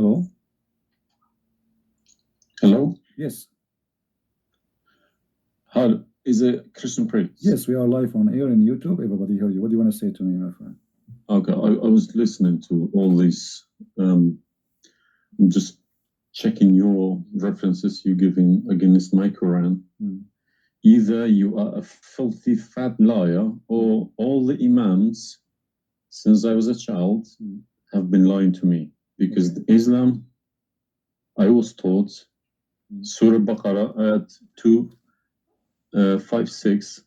Hello? Hello? Yes. How is it Christian Prince? Yes, we are live on air in YouTube. Everybody hear you. What do you want to say to me, my friend? Okay, I was listening to all this. I'm just checking your references you're giving against my Quran. Either you are a filthy fat liar, or all the imams, since I was a child, have been lying to me. Because Islam, I was taught, Surah Baqarah ayat 256,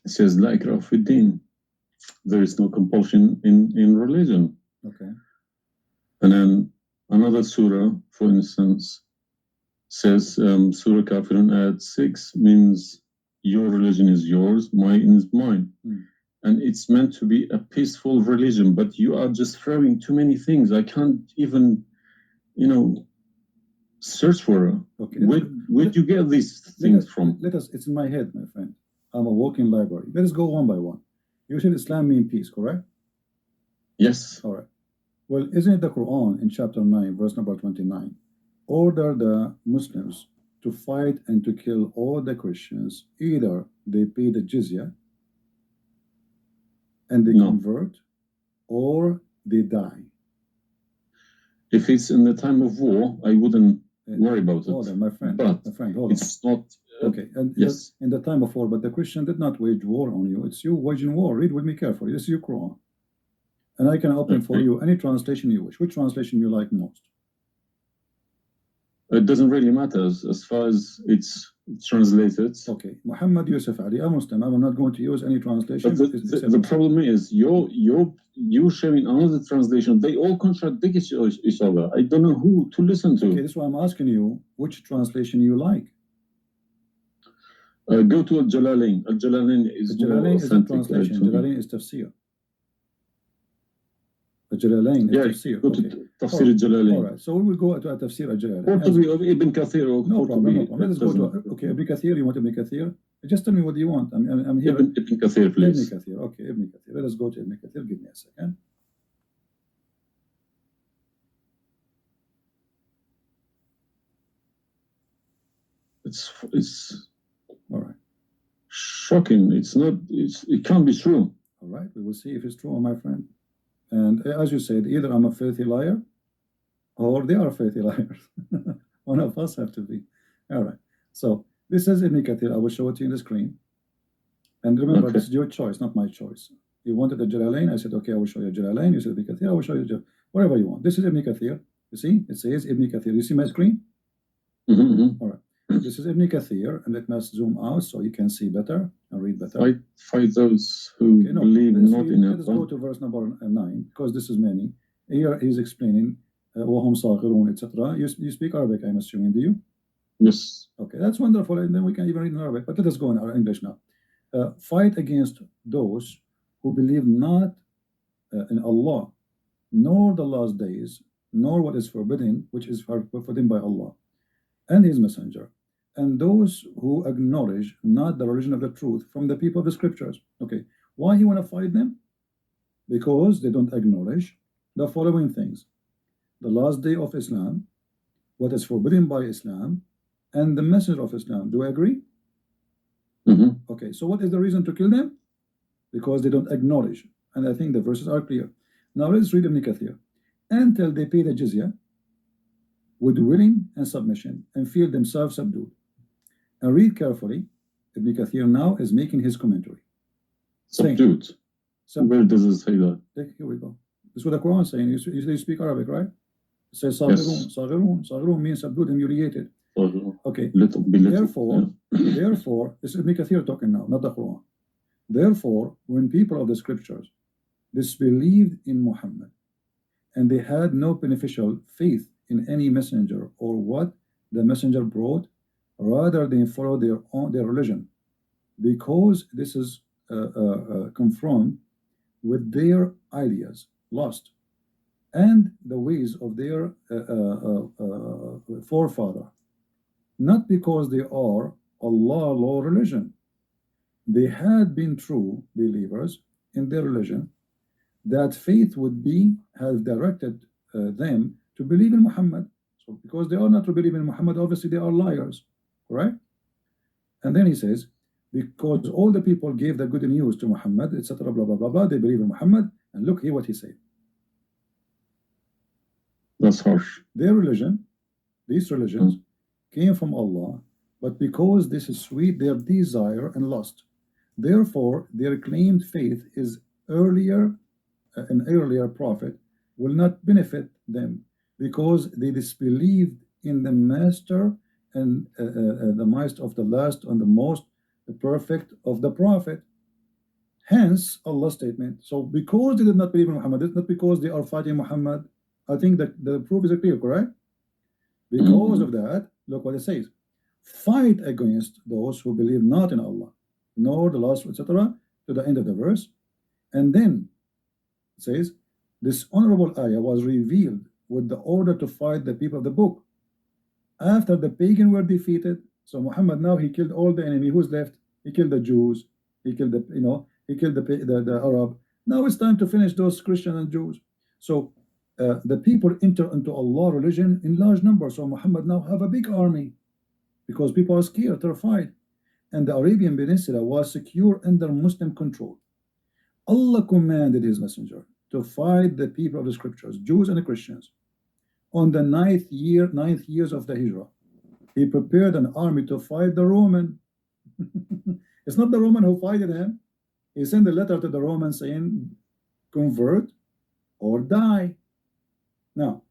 it says, La ikraha fi din. There is no compulsion in religion. Okay. And then another surah, for instance, says, Surah Kafirun ayat 6 means your religion is yours, mine is mine. And it's meant to be a peaceful religion, but you are just throwing too many things. I can't even, search for it. Okay. Where'd you get these things from? It's in my head, my friend. I'm a walking library. Let us go one by one. You said Islam means peace, correct? Yes. All right. Well, isn't it the Quran in chapter 9, verse number 29, order the Muslims to fight and to kill all the Christians, either they pay the jizya and they convert, or they die? If it's in the time of war, I wouldn't worry about it. Hold on, my friend. But my friend, hold it's not. Okay, and yes. In the time of war, but the Christian did not wage war on you. It's you waging war. Read with me carefully. This is your Quran. And I can open for you any translation you wish. Which translation you like most? It doesn't really matter as far as it's translated. Okay, Muhammad Yusuf Ali, a Muslim. I'm not going to use any translation. But the problem is you're showing another translation. They all contradict each other. I don't know who to listen to. Okay, that's why I'm asking you which translation you like. Go to Al-Jalalain. Al-Jalalain is Jalalain is a translation. Jalalain is tafsir. Jalalain is tafsir. Go to Tafsir Al-Jalalain. All right, so we will go to Tafsir Al-Jalalain. Or to be Ibn Kathir. No problem, no problem. Let us go to, okay, Ibn Kathir. You want Ibn Kathir? Just tell me what you want. I'm here. Ibn Kathir, please. Ibn Kathir. Okay, Ibn Kathir. Let us go to Ibn Kathir. Give me a second. It's all right. Shocking. It can't be true. All right, we will see if it's true, my friend. And as you said, either I'm a filthy liar, or they are filthy liars. One of us have to be. All right. So this is Ibn Kathir. I will show it to you on the screen. And remember, this is your choice, not my choice. You wanted the Jalalain. I said, okay, I will show you Jalalain. You said Ibn Kathir. I will show you whatever you want. This is Ibn Kathir. You see? It says Ibn Kathir. You see my screen? All right. This is Ibn Kathir, and let me zoom out so you can see better and read better. Fight those who believe not in Allah. Let's go to verse number 9, because this is many. Here he's explaining وَهُمْ صَاغِرُونَ, etc. You speak Arabic, I'm assuming, do you? Yes. Okay, that's wonderful, and then we can even read in Arabic, but let us go in our English now. Fight against those who believe not in Allah, nor the last days, nor what is forbidden, which is forbidden by Allah and His Messenger, and those who acknowledge not the religion of the truth from the people of the scriptures. Okay, why you want to fight them? Because they don't acknowledge the following things: the last day of Islam, what is forbidden by Islam, and the message of Islam. Do I agree? Okay, so what is the reason to kill them? Because they don't acknowledge. And I think the verses are clear. Now let's read Ibn Kathir. Until they pay the jizya with willing and submission and feel themselves subdued. And read carefully. Ibn Kathir now is making his commentary. Subdued. Where does it say that? Here we go. This is what the Quran is saying. You speak Arabic, right? It says Saghirun. Yes. Saghirun means subdued and humiliated. Okay. Little. Therefore, this is Ibn Kathir talking now, not the Quran. Therefore, when people of the scriptures disbelieved in Muhammad, and they had no beneficial faith in any messenger or what the messenger brought, rather they follow their religion, because this is confront with their ideas, lost, and the ways of their forefather, not because they are Allah law religion. They had been true believers in their religion, that faith would be has directed them to believe in Muhammad. So because they are not to believe in Muhammad, obviously they are liars, right? And then he says, because all the people gave the good news to Muhammad, etc., blah blah blah blah, they believe in Muhammad. And look here what he said. That's harsh. Their religion, these religions, came from Allah, but because this is sweet, their desire and lust. Therefore, their claimed faith is earlier, an earlier prophet will not benefit them because they disbelieved in the master and the master of the last and the most perfect of the prophet. Hence Allah's statement. So because they did not believe in Muhammad, it's not because they are fighting Muhammad. I think that the proof is clear, correct? Because of that, look what it says: fight against those who believe not in Allah, nor the last, etc., to the end of the verse. And then it says, this honorable ayah was revealed with the order to fight the people of the book. After the pagan were defeated, so Muhammad now he killed all the enemy. Who's left? He killed the Jews. He killed the he killed the Arab. Now it's time to finish those Christians and Jews. So the people enter into Allah religion in large numbers. So Muhammad now have a big army because people are scared, terrified, and the Arabian Peninsula was secure under Muslim control. Allah commanded His Messenger to fight the people of the Scriptures, Jews and Christians. On the ninth years of the Hijrah, He prepared an army to fight the Roman. It's not the Roman who fighted him. He sent a letter to the Romans saying, convert or die. Now,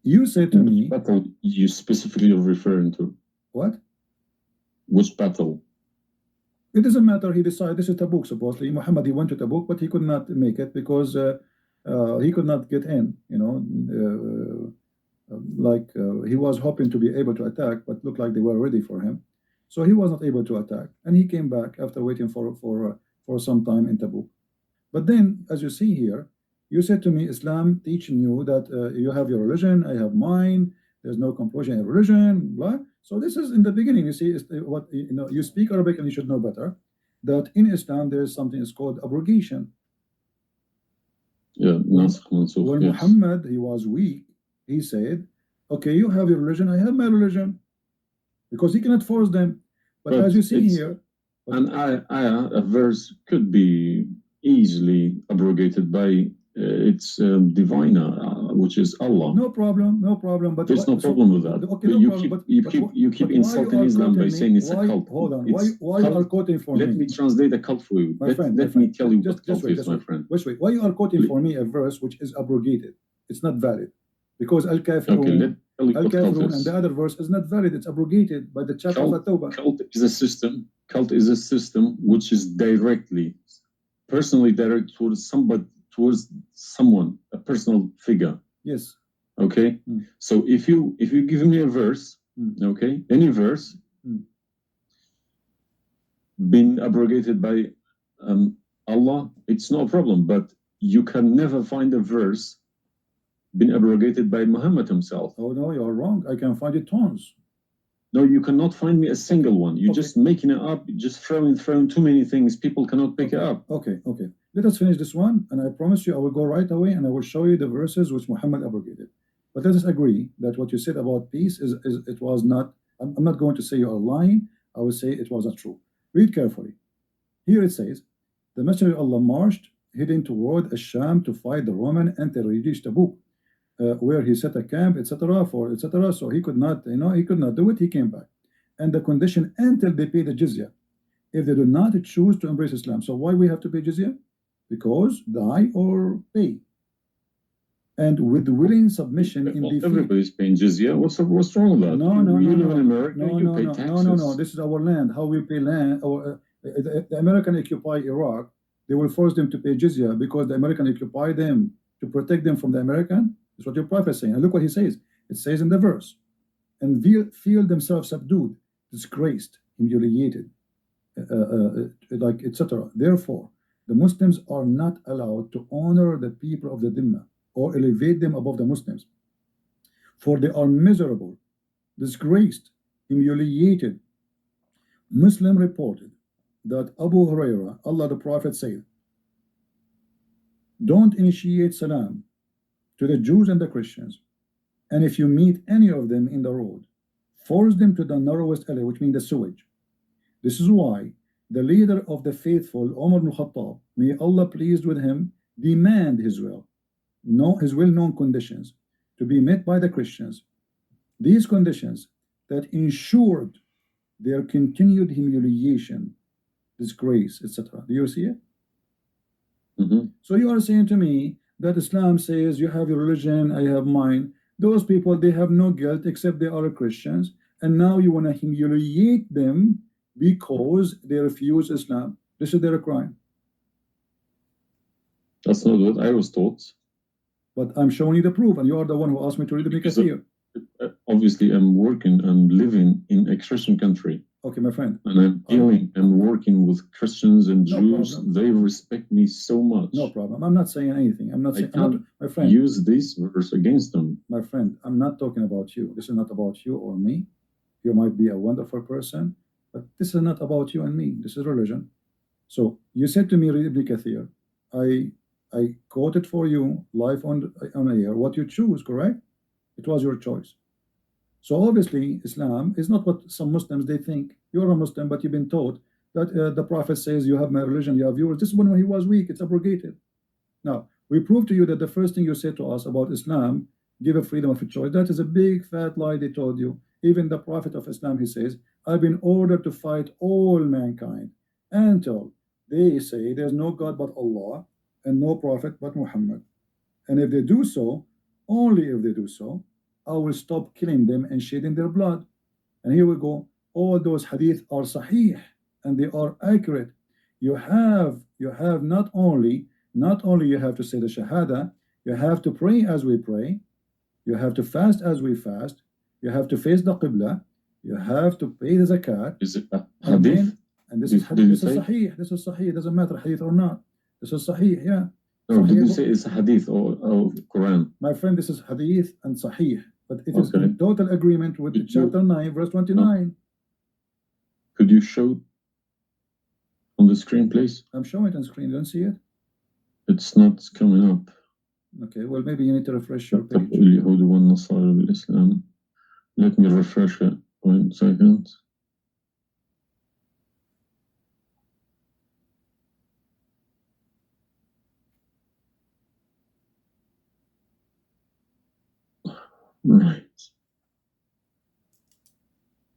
you said to me, battle you specifically are referring to? What? Which battle? It doesn't matter. He decided this is Tabuk. Supposedly, Muhammad he went to Tabuk, but he could not make it because he could not get in. He was hoping to be able to attack, but looked like they were ready for him, so he was not able to attack, and he came back after waiting for some time in Tabuk. But then, as you see here, you said to me, Islam teaching you that you have your religion, I have mine. There's no compulsion in religion, blah. So this is in the beginning. You see, what you speak Arabic and you should know better that in Islam there is something is called abrogation. Yeah, when yes. Muhammad he was weak, he said, "Okay, you have your religion, I have my religion," because he cannot force them. But as you see here, a verse could be easily abrogated by its diviner, which is Allah. No problem, no problem. But there's no problem with that. Okay, but no you keep insulting Islam by saying it's a cult. Hold on. Why you are quoting for me? Let me translate a cult for you. Let me tell you what cult is, my friend. Wait. Why you are quoting for me a verse which is abrogated? It's not valid because Al-Kafirun and the other verse is not valid. It's abrogated by the chapter of At-Tawbah. Cult is a system. Cult is a system which is personally direct towards someone, a personal figure. Yes. Okay. So if you give me a verse, okay, any verse, been abrogated by Allah, it's no problem. But you can never find a verse been abrogated by Muhammad himself. Oh no, you are wrong. I can find it tons. No, you cannot find me a single one. You're just making it up, just throwing too many things. People cannot pick it up. Okay. Let us finish this one, and I promise you I will go right away and I will show you the verses which Muhammad abrogated. But let us agree that what you said about peace it was not. I'm not going to say you are lying. I will say it was not true. Read carefully. Here it says, the Messenger of Allah marched heading toward Asham to fight the Roman until he reached Tabuk, where he set a camp, etc. So he could not, he could not do it. He came back, and the condition until they pay the jizya. If they do not choose to embrace Islam, so why we have to pay jizya? Because die or pay. And with willing submission in defeat. Everybody's paying jizya. What's wrong with that? No. You live in America. You pay taxes. No. This is our land. How we pay land? The American occupy Iraq. They will force them to pay jizya because the American occupy them to protect them from the American. That's what your prophet is saying. And look what he says. It says in the verse, and feel themselves subdued, disgraced, humiliated, etc. Therefore, the Muslims are not allowed to honor the people of the Dhimma or elevate them above the Muslims, for they are miserable, disgraced, humiliated. Muslim reported that Abu Huraira, Allah the Prophet said, don't initiate salam to the Jews and the Christians, and if you meet any of them in the road, force them to the narrowest alley, which means the sewage. This is why the leader of the faithful, Umar ibn Khattab, may Allah pleased with him, demand his well-known conditions to be met by the Christians. These conditions that ensured their continued humiliation, disgrace, etc. Do you see it? So you are saying to me that Islam says you have your religion, I have mine. Those people, they have no guilt except they are Christians, and now you want to humiliate them because they refuse Islam. This is their crime. That's not what I was taught. But I'm showing you the proof, and you are the one who asked me to read the Ibn Kathir. Obviously, I'm working and living in a Christian country. Okay, my friend. And I'm dealing and working with Christians and Jews. Problem. They respect me so much. No problem. I'm not saying anything. I'm not saying. I can't my friend, use this verse against them. My friend, I'm not talking about you. This is not about you or me. You might be a wonderful person, but this is not about you and me. This is religion. So you said to me, read Ibn Kathir. I quoted for you live on air what you choose, correct? It was your choice. So obviously Islam is not what some Muslims they think. You're a Muslim, but you've been taught that the Prophet says you have my religion, you have yours. This is when he was weak, it's abrogated. Now we prove to you that the first thing you said to us about Islam, give a freedom of choice, that is a big fat lie they told you. Even the Prophet of Islam, he says, I've been ordered to fight all mankind until they say there's no God but Allah and no prophet but Muhammad. And if they do so, only if they do so, I will stop killing them and shedding their blood. And here we go. All those hadith are sahih and they are accurate. You have not only you have to say the shahada, you have to pray as we pray, you have to fast as we fast, you have to face the qibla, you have to pay the zakat. Is it a hadith? And this is hadith. This is sahih. This is sahih. It doesn't matter hadith or not. This is sahih. Yeah. No, did you say it's a hadith or Quran? My friend, this is hadith and sahih, but it is in total agreement with chapter 9, verse 29. No. Could you show on the screen, please? I'm showing it on screen. You don't see it? It's not coming up. Okay, well, maybe you need to refresh your page. Let me refresh it. 1 second. Right.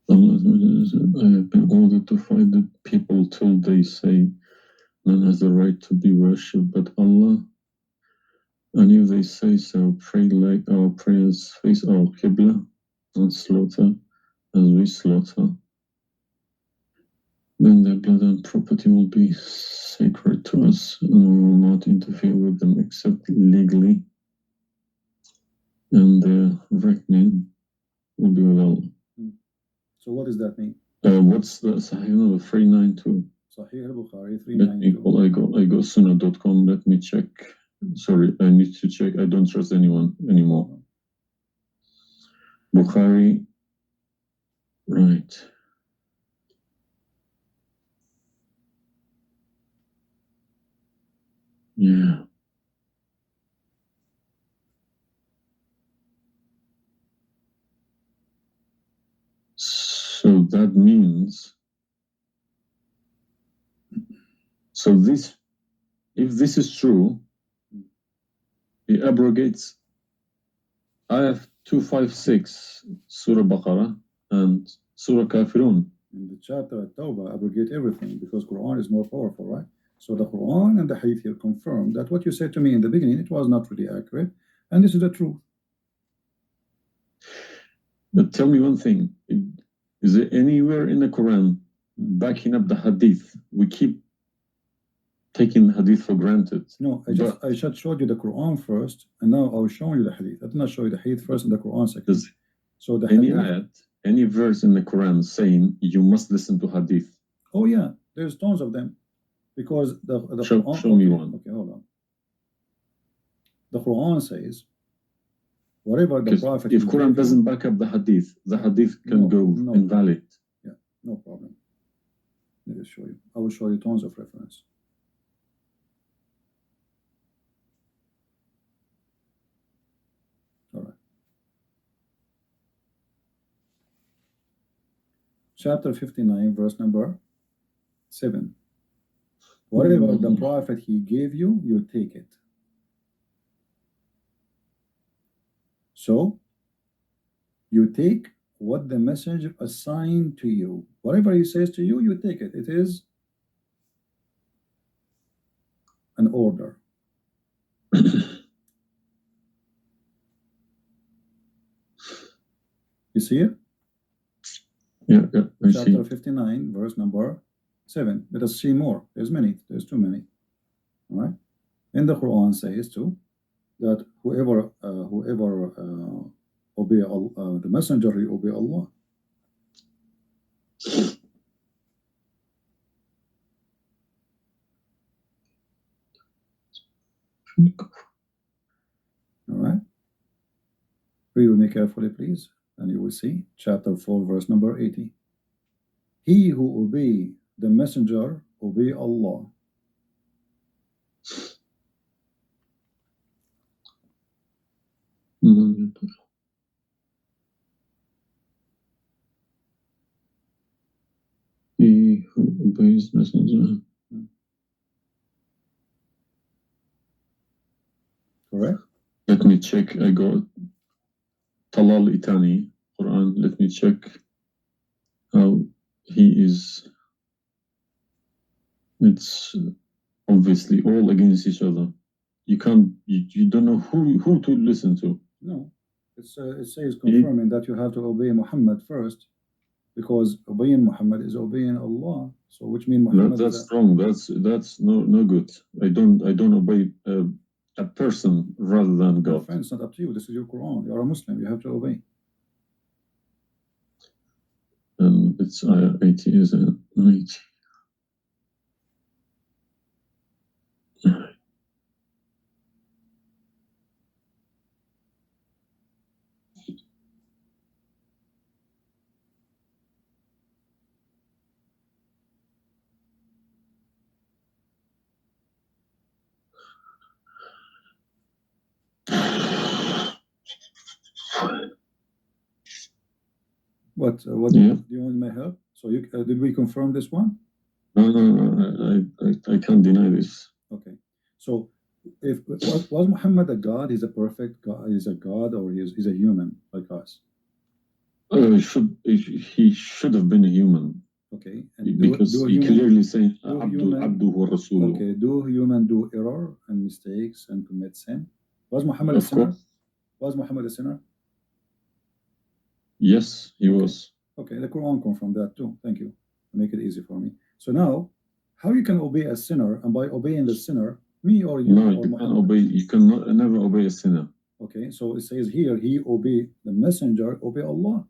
I have been ordered to fight the people till they say none has the right to be worshipped but Allah. And if they say so, pray like our prayers, face our Qibla, and slaughter as we slaughter. Then their blood and property will be sacred to us, and we will not interfere with them except legally. And their reckoning will be with Allah. So what does that mean? What's the Sahih number 392? Sahih al-Bukhari 392. I go Sunnah.com. Let me check. Sorry, I need to check. I don't trust anyone anymore. Bukhari. Right. Yeah. So that means, if this is true, it abrogates Ayah 256, Surah Baqarah, and Surah Kafirun. In the chapter at Tawbah, abrogate everything because Quran is more powerful, right? So the Quran and the Hadith here confirm that what you said to me in the beginning, it was not really accurate, and this is the truth. But tell me one thing, is there anywhere in the Quran backing up the Hadith? We keep taking the Hadith for granted. No, I just showed you the Quran first, and now I will show you the Hadith. I did not show you the Hadith first and the Quran second. So the any Hadith, ayat, any verse in the Quran saying you must listen to Hadith? Oh yeah, there's tons of them. Because the Quran, show me one. Okay, hold on. The Quran says, whatever the Prophet... If Quran doesn't back up the Hadith can go invalid. Yeah, no problem. Let me show you. I will show you tons of reference. chapter 59, verse number 7. Whatever the prophet he gave you, you take it. So, you take what the messenger assigned to you. Whatever he says to you, you take it. It is an order. You see it? Yeah, I Chapter see. 59, verse number 7. Let us see more. There's many. There's too many. All right. And the Quran says too that whoever obey the messenger, he obey Allah. All right. Read with me carefully, please, and you will see chapter 4, verse number 80. He who obey the messenger obey Allah. He who obeys messenger. Correct? Let me check. I got Talal Itani, Quran. Let me check how he is. It's obviously all against each other. You can't. You don't know who to listen to. No, it says confirming that you have to obey Muhammad first, because obeying Muhammad is obeying Allah. So which means Muhammad. That's wrong. That's no good. I don't obey a person rather than God. My friend, it's not up to you. This is your Quran. You are a Muslim. You have to obey. It's 80, isn't it? 80. What Yeah. do you want my help? So you did we confirm this one? No. I can't deny this. Okay. So if was Muhammad a God? He's a perfect God. He's a God, or he's a human like us. He should have been a human. Okay. And because he clearly saying Abdu wa Rasuluh. Okay. Do human do error and mistakes and commit sin? Was Muhammad a sinner? Was Muhammad a sinner? Yes, he was. Okay, the Quran confirmed that too. Thank you. Make it easy for me. So now, how you can obey a sinner, and by obeying the sinner, me or you? No, or you Muhammad? can't obey. You can never obey a sinner. Okay, so it says here, he obey the messenger, obey Allah.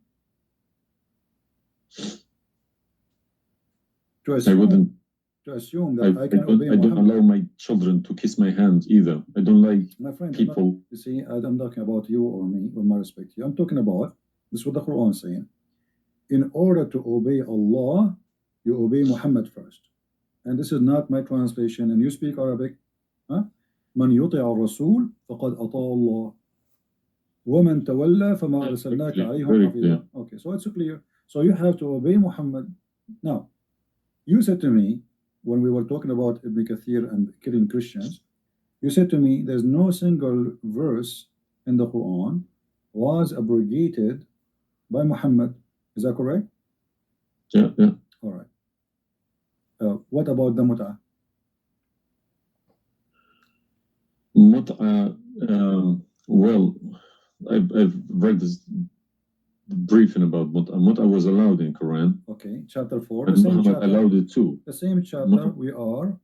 To assume that I can obey Muhammad. I don't allow my children to kiss my hand either. I don't like my friend, people. You see, I'm talking about you or me, with my respect to you. I'm talking about, this is what the Quran is saying. In order to obey Allah, you obey Muhammad first. And this is not my translation. And you speak Arabic. من يطع الرسول فقد أطاع الله ومن تولى فما أرسلناك عليهم حفيظا. Okay, so it's clear. So you have to obey Muhammad. Now, you said to me, when we were talking about Ibn Kathir and killing Christians, you said to me, there's no single verse in the Quran was abrogated by Muhammad. Is that correct? Yeah. All right. What about the mut'ah? Well, I've read this briefing about mut'ah. Mut'ah was allowed in Quran. Okay, chapter 4. And Muhammad allowed it too. The same chapter we are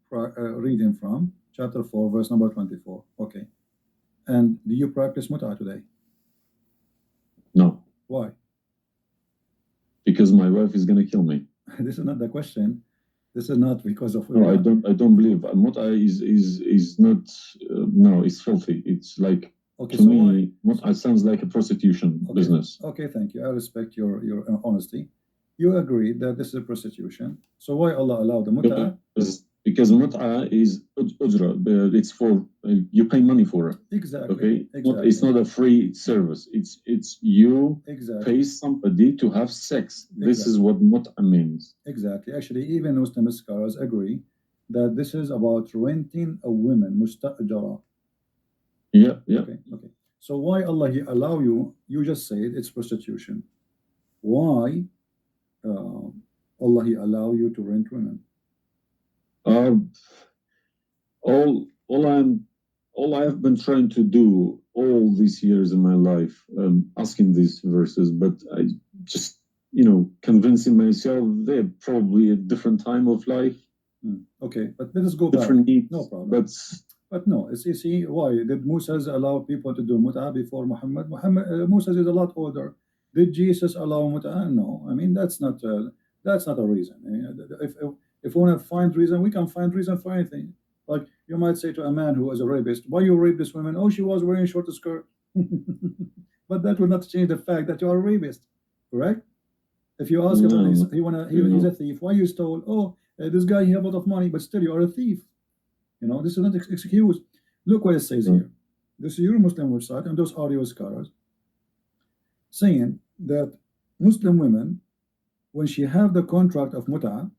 reading from, chapter 4, verse number 24. Okay. And do you practice mut'ah today? No. Why? Because my wife is going to kill me. This is not the question. This is not because of. No, I don't believe mut'ah is not. No, it's filthy. It's like, okay, to me, mut'ah sounds like a prostitution business. Okay, thank you. I respect your honesty. You agree that this is a prostitution. So why Allah allowed the mut'ah? Because mut'a is ujra, it's for you pay money for it. Exactly. Okay, Exactly. it's not a free service. It's you Exactly. pay somebody to have sex. This Exactly. is what mut'a means. Exactly. Actually, even Muslim scholars agree that this is about renting a woman, musta'jara. Yeah, yeah. Okay. Okay. So why Allah He allow you? You just said it's prostitution. Why Allah He allow you to rent women? All I have been trying to do all these years in my life, asking these verses, but I just, convincing myself they're probably a different time of life. Okay, but let us go different back. needs. No problem. But no, you see, why did Moses allow people to do mut'ah before Muhammad? Moses is a lot older. Did Jesus allow mut'ah? No. I mean, that's not a reason. I mean, if we want to find reason, we can find reason for anything. Like you might say to a man who is a rapist, "Why you rape this woman?" Oh, she was wearing short skirt. But that will not change the fact that you are a rapist, correct? If you ask him, he's a thief. Why you stole? Oh, this guy he have a lot of money, but still you are a thief. This is not excuse. Look what it says here. This is your Muslim website, and those are your scholars saying that Muslim women, when she have the contract of mut'ah,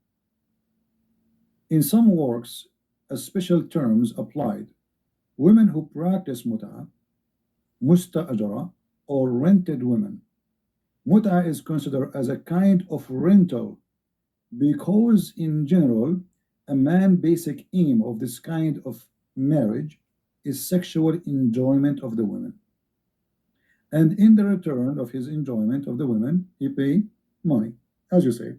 in some works, a special terms applied. Women who practice mut'ah, musta'ajara, or rented women. Mut'ah is considered as a kind of rental because, in general, a man's basic aim of this kind of marriage is sexual enjoyment of the women. And in the return of his enjoyment of the women, he pay money, as you say.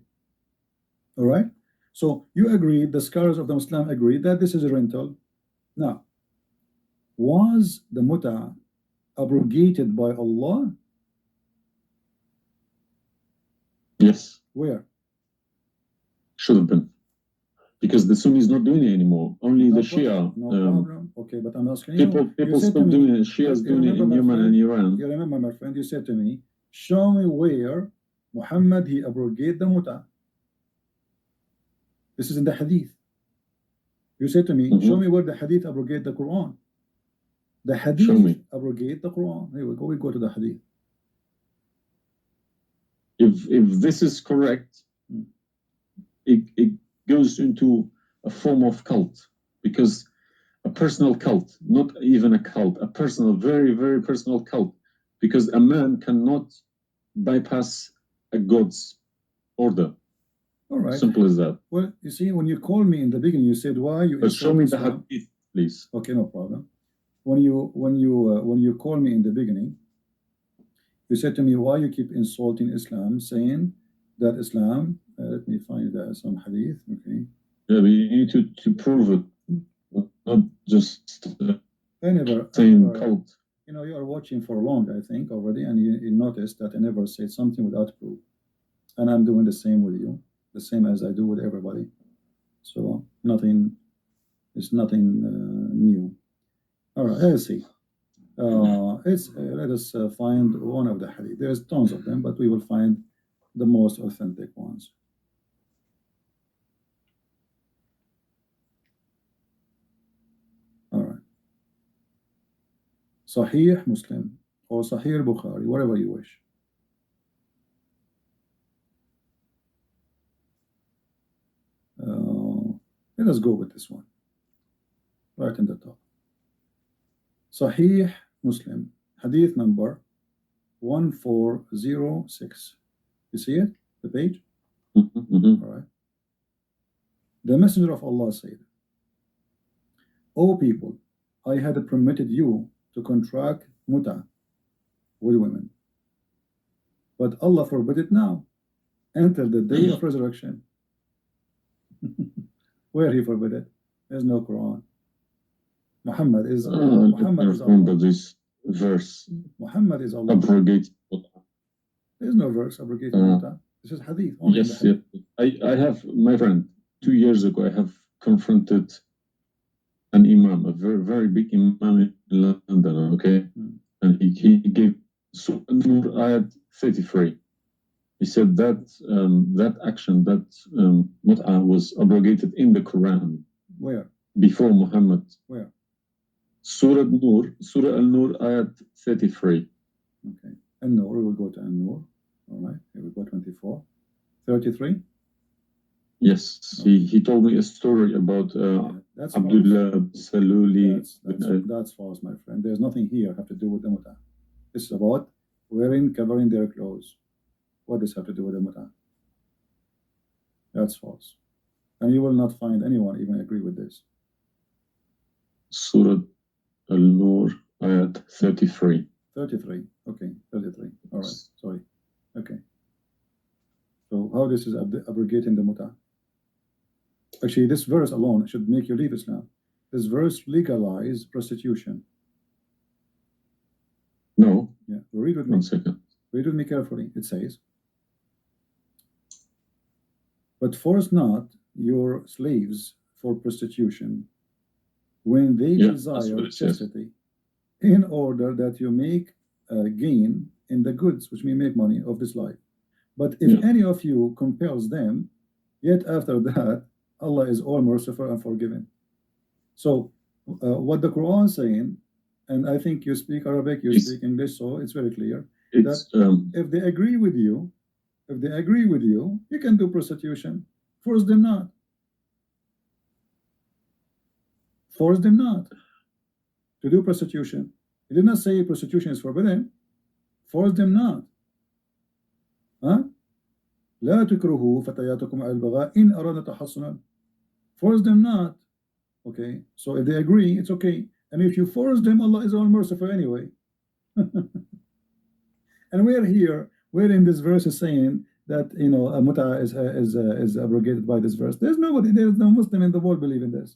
All right? So you agree, the scholars of the Muslim agree that this is a rental. Now, was the mut'ah abrogated by Allah? Yes. Where? Should have been. Because the Sunni is not doing it anymore. Only the Shia. No problem. Okay, but I'm asking people still doing it. Shia's doing it in Yemen and Iran. You remember, my friend, you said to me, show me where Muhammad he abrogated the mut'ah. This is in the hadith. You said to me, show me where the hadith abrogate the Quran. The hadith abrogate the Quran. Here we go. We go to the hadith. If this is correct, it goes into a form of cult, because a personal cult, not even a cult, a personal, very, very personal cult, because a man cannot bypass a God's order. All right. Simple as that. Well, you see, when you called me in the beginning, you said, why you show me the hadith, please. Okay, no problem. When you called me in the beginning, you said to me, why you keep insulting Islam, saying that Islam, let me find some hadith, okay? Yeah, but you need to prove it, not just saying cult. You are watching for long, I think, already, and you noticed that I never said something without proof. And I'm doing the same with you, the same as I do with everybody. So it's nothing new. All right, let's see. Let us find one of the hadith. There's tons of them, but we will find the most authentic ones. All right. Sahih Muslim or Sahih Bukhari, whatever you wish. Let us go with this one. Right in the top. Sahih Muslim, hadith number 1406. You see it? The page? All right. The Messenger of Allah said, O people, I had permitted you to contract mut'ah with women, but Allah forbid it now until the day of resurrection. Where he forbid it? There's no Quran. Muhammad is Allah. This verse. Muhammad is Allah. Abrogate. There's no verse abrogating mut'ah. This is hadith. Only yes, hadith. Yeah. I have, my friend, 2 years ago, I have confronted an imam, a very, very big imam in London, okay? And he gave Surah ayat 33. He said that that action, that mut'ah was abrogated in the Quran. Where? Before Muhammad. Where? Surah Al-Nur, ayat 33. Okay. An-Nur, we will go to An-Nur. All right, here we go 24. 33? Yes, Okay. he told me a story about that's Abdullah Saluli. That's false, my friend. There's nothing here have to do with the muta. This is about covering their clothes. What does have to do with the muta? That's false. And you will not find anyone even agree with this. Surah Al-Nur, ayat 33. 33. Okay, 33. All right, sorry. Okay. So how this is abrogating the muta? Actually, this verse alone should make you leave Islam. This verse legalizes prostitution. No. Yeah, read with me. 1 second. Read with me carefully. It says, but force not your slaves for prostitution when they desire chastity, in order that you make gain in the goods, which may make money of this life. But if any of you compels them, yet after that, Allah is all merciful and forgiving. So what the Quran is saying, and I think you speak Arabic, you speak English, so it's very clear that if they agree with you, you can do prostitution. Force them not. Force them not to do prostitution. He did not say prostitution is forbidden. Force them not. Huh? لا تكرهوا فتياتكم على البغاء إن أرادوا تحصنا. Force them not. Okay, so if they agree, it's okay. And if you force them, Allah is all merciful anyway. And we're in this verse is saying that, you know, a muta is abrogated by this verse. There's no Muslim in the world believe in this.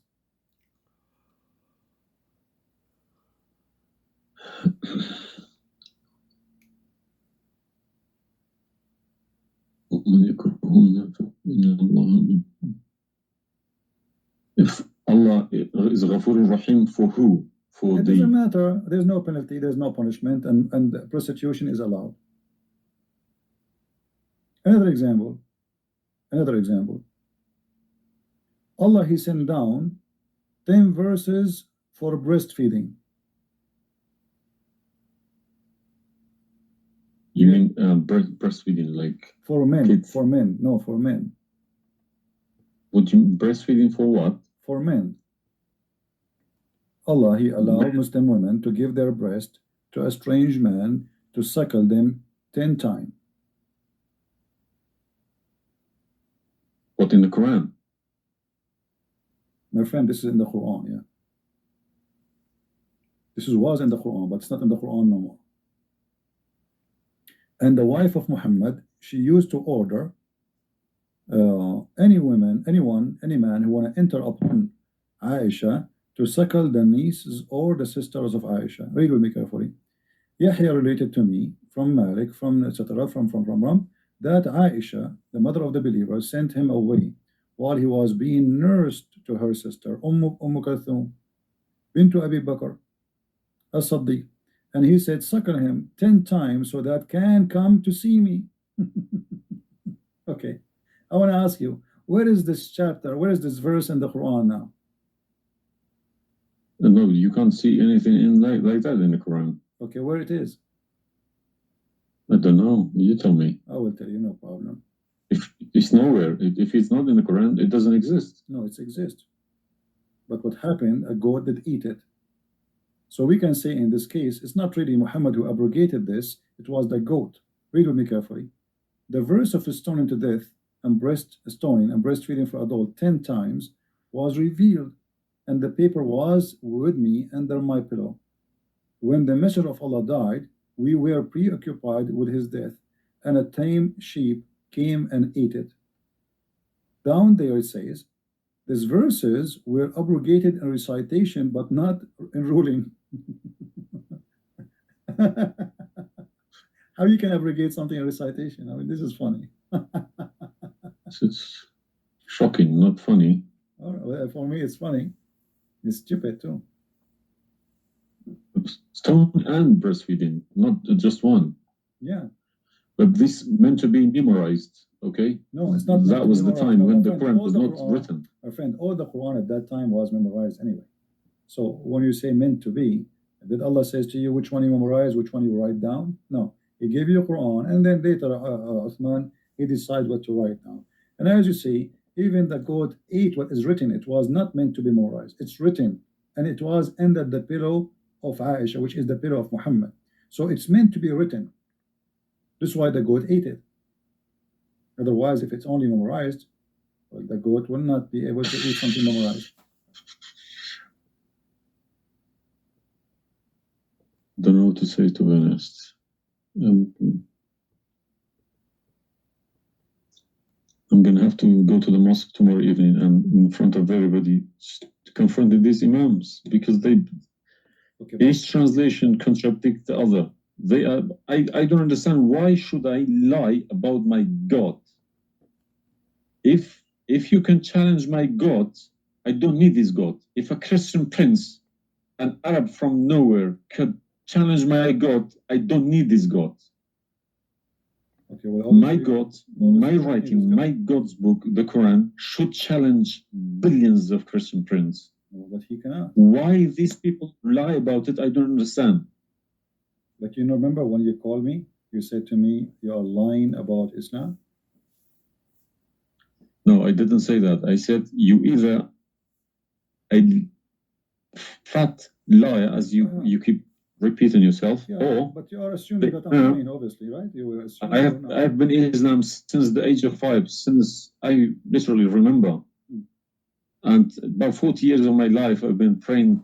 If Allah is Ghafur Rahim for who? It doesn't matter. There's no penalty, there's no punishment, and prostitution is allowed. Another example. Allah, He sent down 10 verses for breastfeeding. You mean breastfeeding, like for men? Kids. For men, no, for men. Would you breastfeeding for what? For men. Allah, He allowed Muslim women to give their breast to a strange man to suckle them 10 times. What, in the Quran? My friend, this is in the Quran, yeah. This was in the Quran, but it's not in the Quran no more. And the wife of Muhammad, she used to order any man who want to enter upon Aisha to suckle the nieces or the sisters of Aisha. Read with me carefully. Yahya related to me from Malik, from etc. from that Aisha, the mother of the believer, sent him away while he was being nursed to her sister Umm Kulthum bintu Abi Bakr as-Siddiq, and he said, suckle him 10 times so that can come to see me. Okay, I want to ask you, where is this chapter, where is this verse in the Quran now? No, you can't see anything in like that in the Quran. Okay, where it is? I don't know. You tell me. I will tell you, no problem. If it's nowhere, if it's not in the Quran, it doesn't exist. No, it exists. But what happened, a goat did eat it. So we can say in this case, it's not really Muhammad who abrogated this, it was the goat. Read with me carefully. The verse of stoning to death and stoning and breastfeeding for adult 10 times was revealed, and the paper was with me under my pillow. When the Messenger of Allah died, we were preoccupied with his death, and a tame sheep came and ate it. Down there it says, these verses were abrogated in recitation, but not in ruling. How you can abrogate something in recitation? I mean, this is funny. It's shocking, not funny. Well, for me, it's funny. It's stupid too. Stone and breastfeeding, not just one. Yeah. But this meant to be memorized, okay? No, it's not. That was the time when the Quran was not written. My friend, all the Quran at that time was memorized anyway. So when you say meant to be, did Allah says to you which one you memorize, which one you write down? No, He gave you a Quran, and then later Uthman, he decides what to write down. And as you see, even the goat ate what is written. It was not meant to be memorized. It's written, and it was under the pillow of Aisha, which is the pillow of Muhammad. So it's meant to be written. This is why the goat ate it. Otherwise, if it's only memorized, well, the goat will not be able to eat something memorized. Don't know what to say, to be honest. I'm gonna have to go to the mosque tomorrow evening and in front of everybody to confront these imams, because each translation contradicts the other. They are. I don't understand, why should I lie about my God? If you can challenge my God, I don't need this God. If a Christian prince, an Arab from nowhere, could challenge my God, I don't need this God. Okay, well, my God, my writing, my God's book, the Quran, should challenge billions of Christian princes. But he cannot. Why these people lie about it, I don't understand. But you remember when you called me, you said to me, you are lying about Islam? No, I didn't say that. I said you either a fat liar, as you keep repeating yourself, or but you are assuming that I'm lying, obviously, right? You were assuming I've been in Islam since the age of 5, since I literally remember. And about 40 years of my life, I've been praying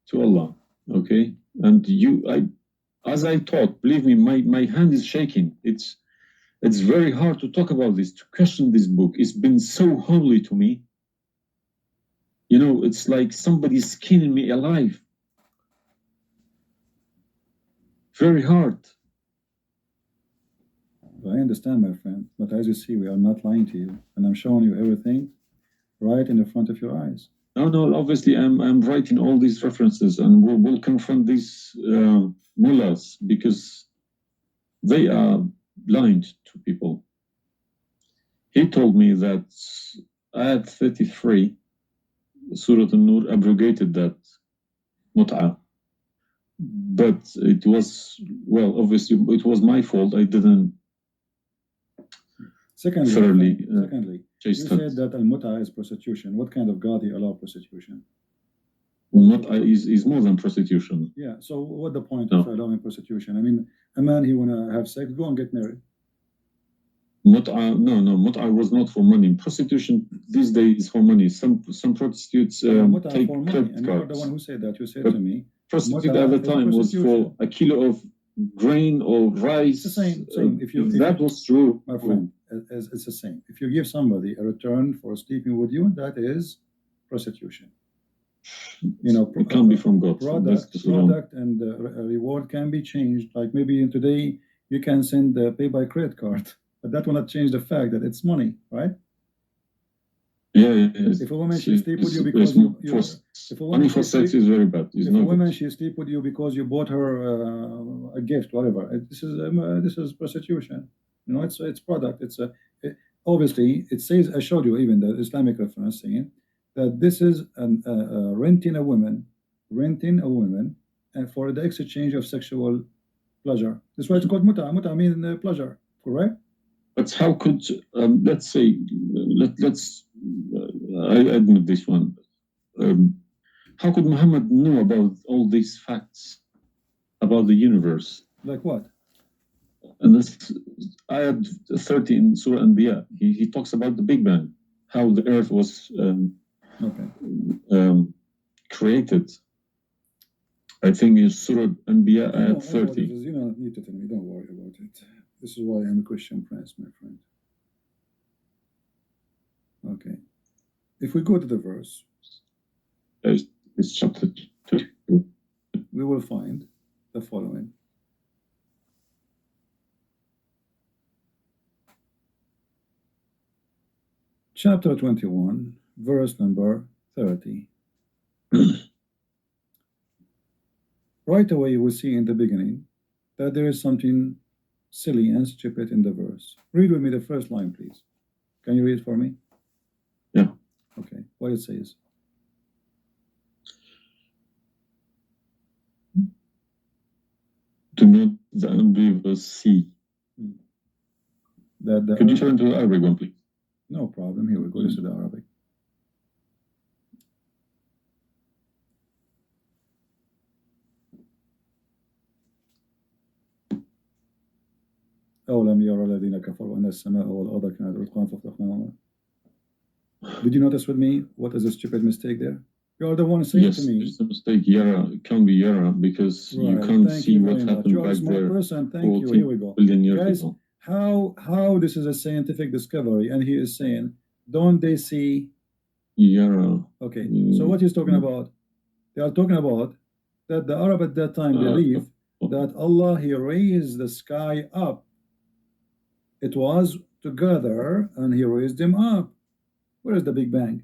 to Allah. Okay, and as I talk, believe me, my hand is shaking. It's very hard to talk about this, to question this book. It's been so holy to me. You know, it's like somebody's skinning me alive. Very hard. I understand, my friend, but as you see, we are not lying to you, and I'm showing you everything right in the front of your eyes. No, obviously I'm writing all these references, and we'll confront these mullahs, because they are blind to people. He told me that Ayat 33, Surah An-Nur, abrogated that mut'ah. But it was, well, obviously it was my fault. I didn't thoroughly you said that al-mut'ah is prostitution. What kind of God do you allow prostitution? Mut'ah is more than prostitution. Yeah, so what's the point of allowing prostitution? I mean, a man, he want to have sex, go and get married. Mut'ah, no, mut'ah was not for money. Prostitution these days is for money. Some prostitutes take for money. And you are the one who said that. You said to me, prostitute at the time was for a kilo of grain or rice. It's the same. If that was true, my friend, it's the same. If you give somebody a return for sleeping with you, that is prostitution. You know, it can't be from God. Product and reward can be changed. Like maybe today you can send pay by credit card, but that will not change the fact that it's money, right? Yeah. If a woman she sleep with you because money for sex is very bad. If a woman she sleep with you because you bought her a gift, whatever, this is prostitution. You know, it's product. Obviously it says, I showed you even the Islamic reference saying that this is renting a woman and for the exchange of sexual pleasure. That's why it's called mut'ah. Mut'ah means pleasure, correct? But how could let's say let's I admit this one. How could Muhammad know about all these facts about the universe? Like what? And this ayat 30 in Surah Anbiya, he talks about the Big Bang, how the earth was created. I think in Surah Anbiya ayat 30. You don't need to tell me, don't worry about it. This is why I'm a Christian prince, my friend. Okay. If we go to the verse, it's chapter 2. We will find the following. Chapter 21, verse number 30. Right away, you will see in the beginning that there is something silly and stupid in the verse. Read with me the first line, please. Can you read it for me? Yeah. Okay. What it says? Do not the unbelievers see. Could you turn to the Arabic one, please? No problem. Here we go. This is the Arabic. أولم يرى الذين كفروا أن السماء والأرض كانت رتقا ففتقناهما. Did you notice with me what is a stupid mistake there? You are the one saying to me. Yes, it's a mistake. Yara, it can't be Yara because you can't see what happened back there. Person. Thank you. Here we go. Guys, ago. how this is a scientific discovery, and he is saying, don't they see? Yara. Okay. So what he's talking about? They are talking about that the Arab at that time believed that Allah, He raised the sky up. It was together, and He raised them up. Where is the Big Bang?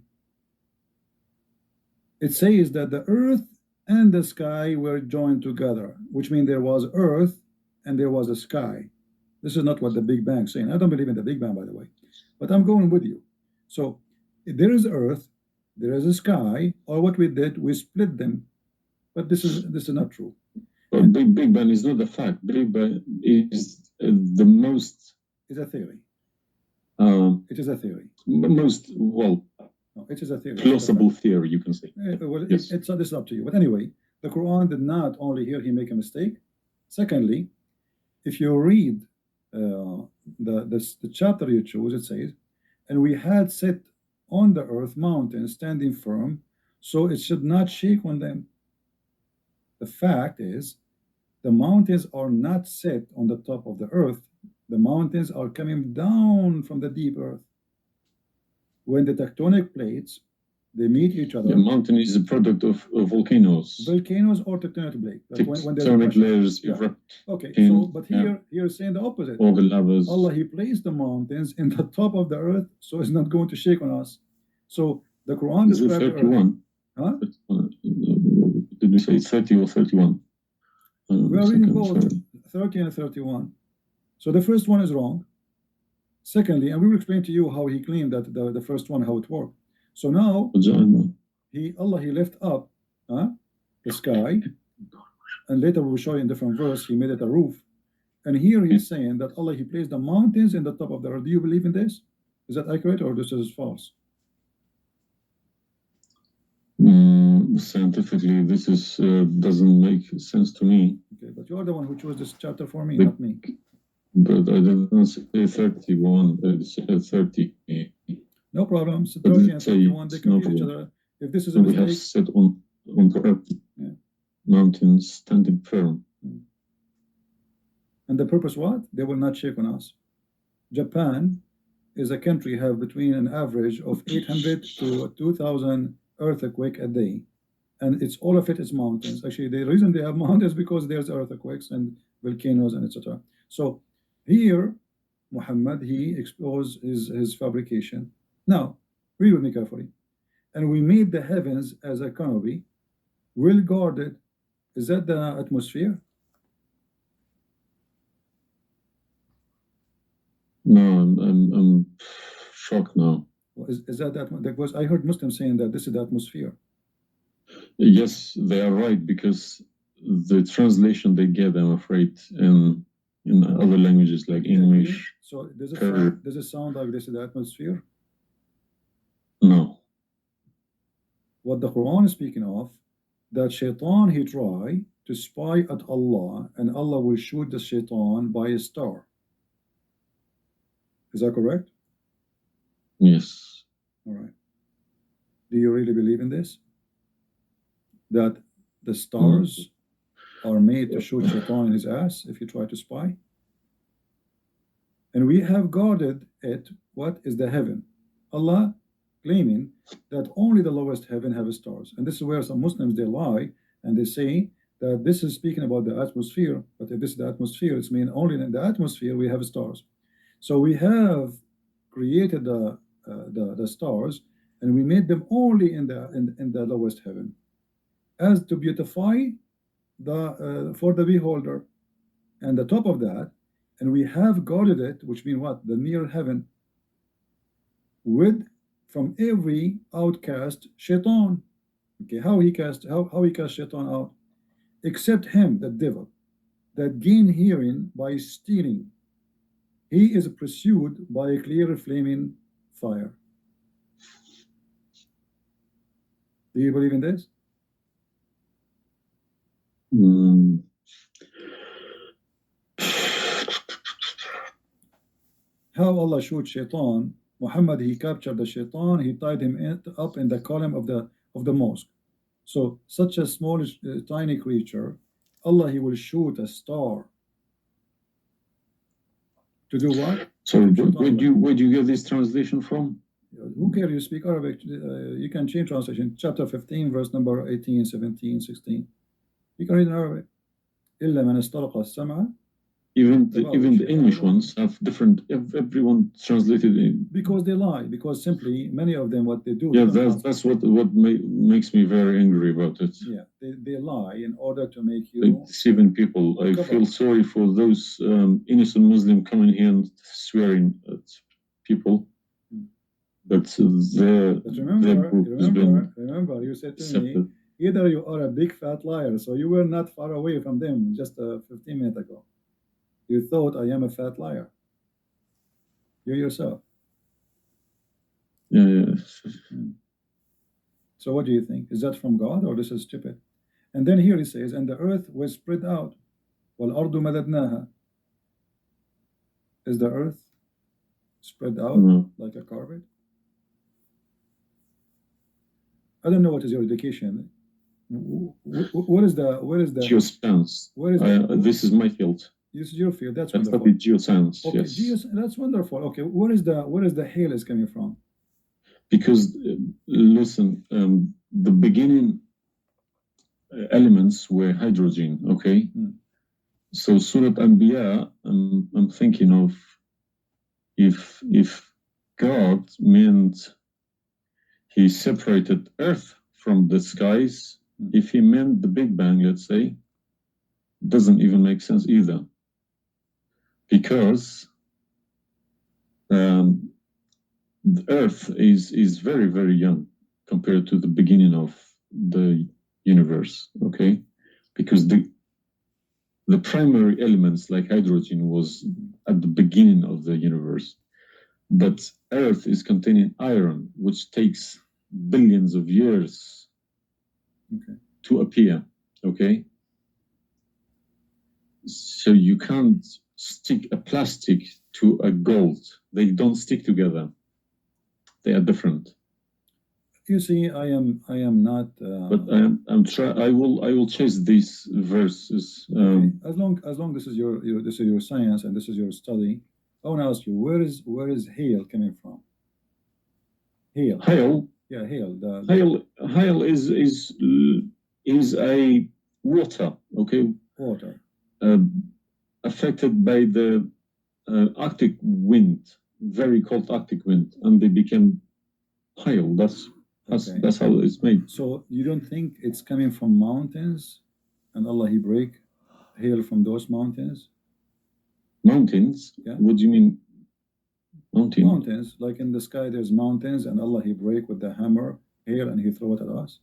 It says that the earth and the sky were joined together, which means there was earth and there was a sky. This is not what the Big Bang is saying. I don't believe in the Big Bang, by the way, but I'm going with you. So there is earth, there is a sky, or what we did, we split them. But this is not true. But Big Bang is not a fact. Big Bang is the most. It's a theory. It is a theory. Most, well, no, it is a theory. Plausible theory, you can say. Well, yes. It's up to you. But anyway, the Quran did not only here he make a mistake. Secondly, if you read the chapter you choose, it says, and we had set on the earth mountains standing firm, so it should not shake on them. The fact is, the mountains are not set on the top of the earth. The mountains are coming down from the deep earth. When the tectonic plates, they meet each other. The mountain is a product of volcanoes. Volcanoes or tectonic plates. Like when tectonic layers erupt. Okay, so but here is saying the opposite. All the lavas. Allah, He placed the mountains in the top of the earth, so it's not going to shake on us. So the Quran is it 31? Huh? Did we say 30 or 31? We are reading both 30 and 31. So the first one is wrong. Secondly, and we will explain to you how he claimed that the first one, how it worked. So now Allah he left up the sky, and later we will show you in different verse he made it a roof. And here he's saying that Allah he placed the mountains in the top of the earth. Do you believe in this? Is that accurate or this is false? Scientifically, this is doesn't make sense to me. Okay, but you're the one who chose this chapter for me, not me. But I didn't say 31. I said 30. No problem. So 30 and 31, they complete each other. If this is a mistake, we have set on the earth, mountains standing firm. And the purpose what? They will not shake on us. Japan is a country have between an average of 800 to 2,000 earthquake a day, and it's all of it is mountains. Actually, the reason they have mountains is because there's earthquakes and volcanoes and etc. So here, Muhammad he exposed his fabrication. Now, read with me carefully. And we made the heavens as a canopy, well guarded. Is that the atmosphere? No, I'm shocked now. Is that because I heard Muslims saying that this is the atmosphere? Yes, they are right, because the translation they get, I'm afraid, in other languages like English. So does it sound like this is the atmosphere? No. What the Quran is speaking of, that shaitan he try to spy at Allah, and Allah will shoot the shaitan by a star. Is that correct? Yes. All right. Do you really believe in this? That the stars are made to shoot shaitan in his ass if you try to spy? And we have guarded it. What is the heaven? Allah claiming that only the lowest heaven have stars. And this is where some Muslims they lie and they say that this is speaking about the atmosphere. But if this is the atmosphere, it's mean only in the atmosphere we have stars. So we have created the stars, and we made them only in the lowest heaven, as to beautify the for the beholder. And the top of that, And we have guarded it, which means what? The near heaven, with from every outcast shaitan. Okay, how he cast shaitan out? Except him, the devil, that gain hearing by stealing. He is pursued by a clear flaming fire. Do you believe in this? How Allah showed shaitan, Muhammad, he captured the shaitan, he tied him up in the column of the mosque. So such a small, tiny creature, Allah, he will shoot a star. To do what? So where do you get this translation from? Who cares? You speak Arabic. You can change translation. Chapter 15, verse number 18, 17, 16. You can read in Arabic. إلا من استرق السمع. Even the English ones have different. Everyone translated in because they lie. Because simply many of them, what they do. Yeah, that's what makes me very angry about it. Yeah, they lie in order to make you deceiving people. I feel sorry for those innocent Muslims coming here and swearing at people. But remember, you said to me, either you are a big fat liar, so you were not far away from them just 15 minutes ago. You thought I am a fat liar. You yourself. Yeah. So what do you think? Is that from God or this is stupid? And then here he says, and the earth was spread out. وَالْأَرْضُ مَدَدْنَاهَا. Is the earth spread out like a carpet? I don't know what is your education. What is the geoscience? This is my field. This is your field. That's wonderful. Geoscience. Okay, yes. That's wonderful. Okay, where is the hail is coming from? Because listen, the beginning elements were hydrogen. Okay, so Surah Anbiya, I'm thinking of if God meant he separated Earth from the skies, if he meant the Big Bang, let's say, doesn't even make sense either. Because the Earth is very, very young compared to the beginning of the universe, okay? Because the primary elements like hydrogen was at the beginning of the universe. But Earth is containing iron, which takes billions of years to appear, okay? So you can't stick a plastic to a gold. They don't stick together. They are different. You see, I am not. But I will chase these verses. Okay. As long this is your science and this is your study, I want to ask you, where is hail coming from? Hail. Hail. Yeah, hail. Hail is a water. Okay. Water. Affected by the Arctic wind, very cold Arctic wind, and they became hail. That's how it's made. So you don't think it's coming from mountains, and Allah he break hail from those mountains? Mountains? Yeah. What do you mean? Mountains, like in the sky, there's mountains, and Allah he break with the hammer hail, and he throw it at us.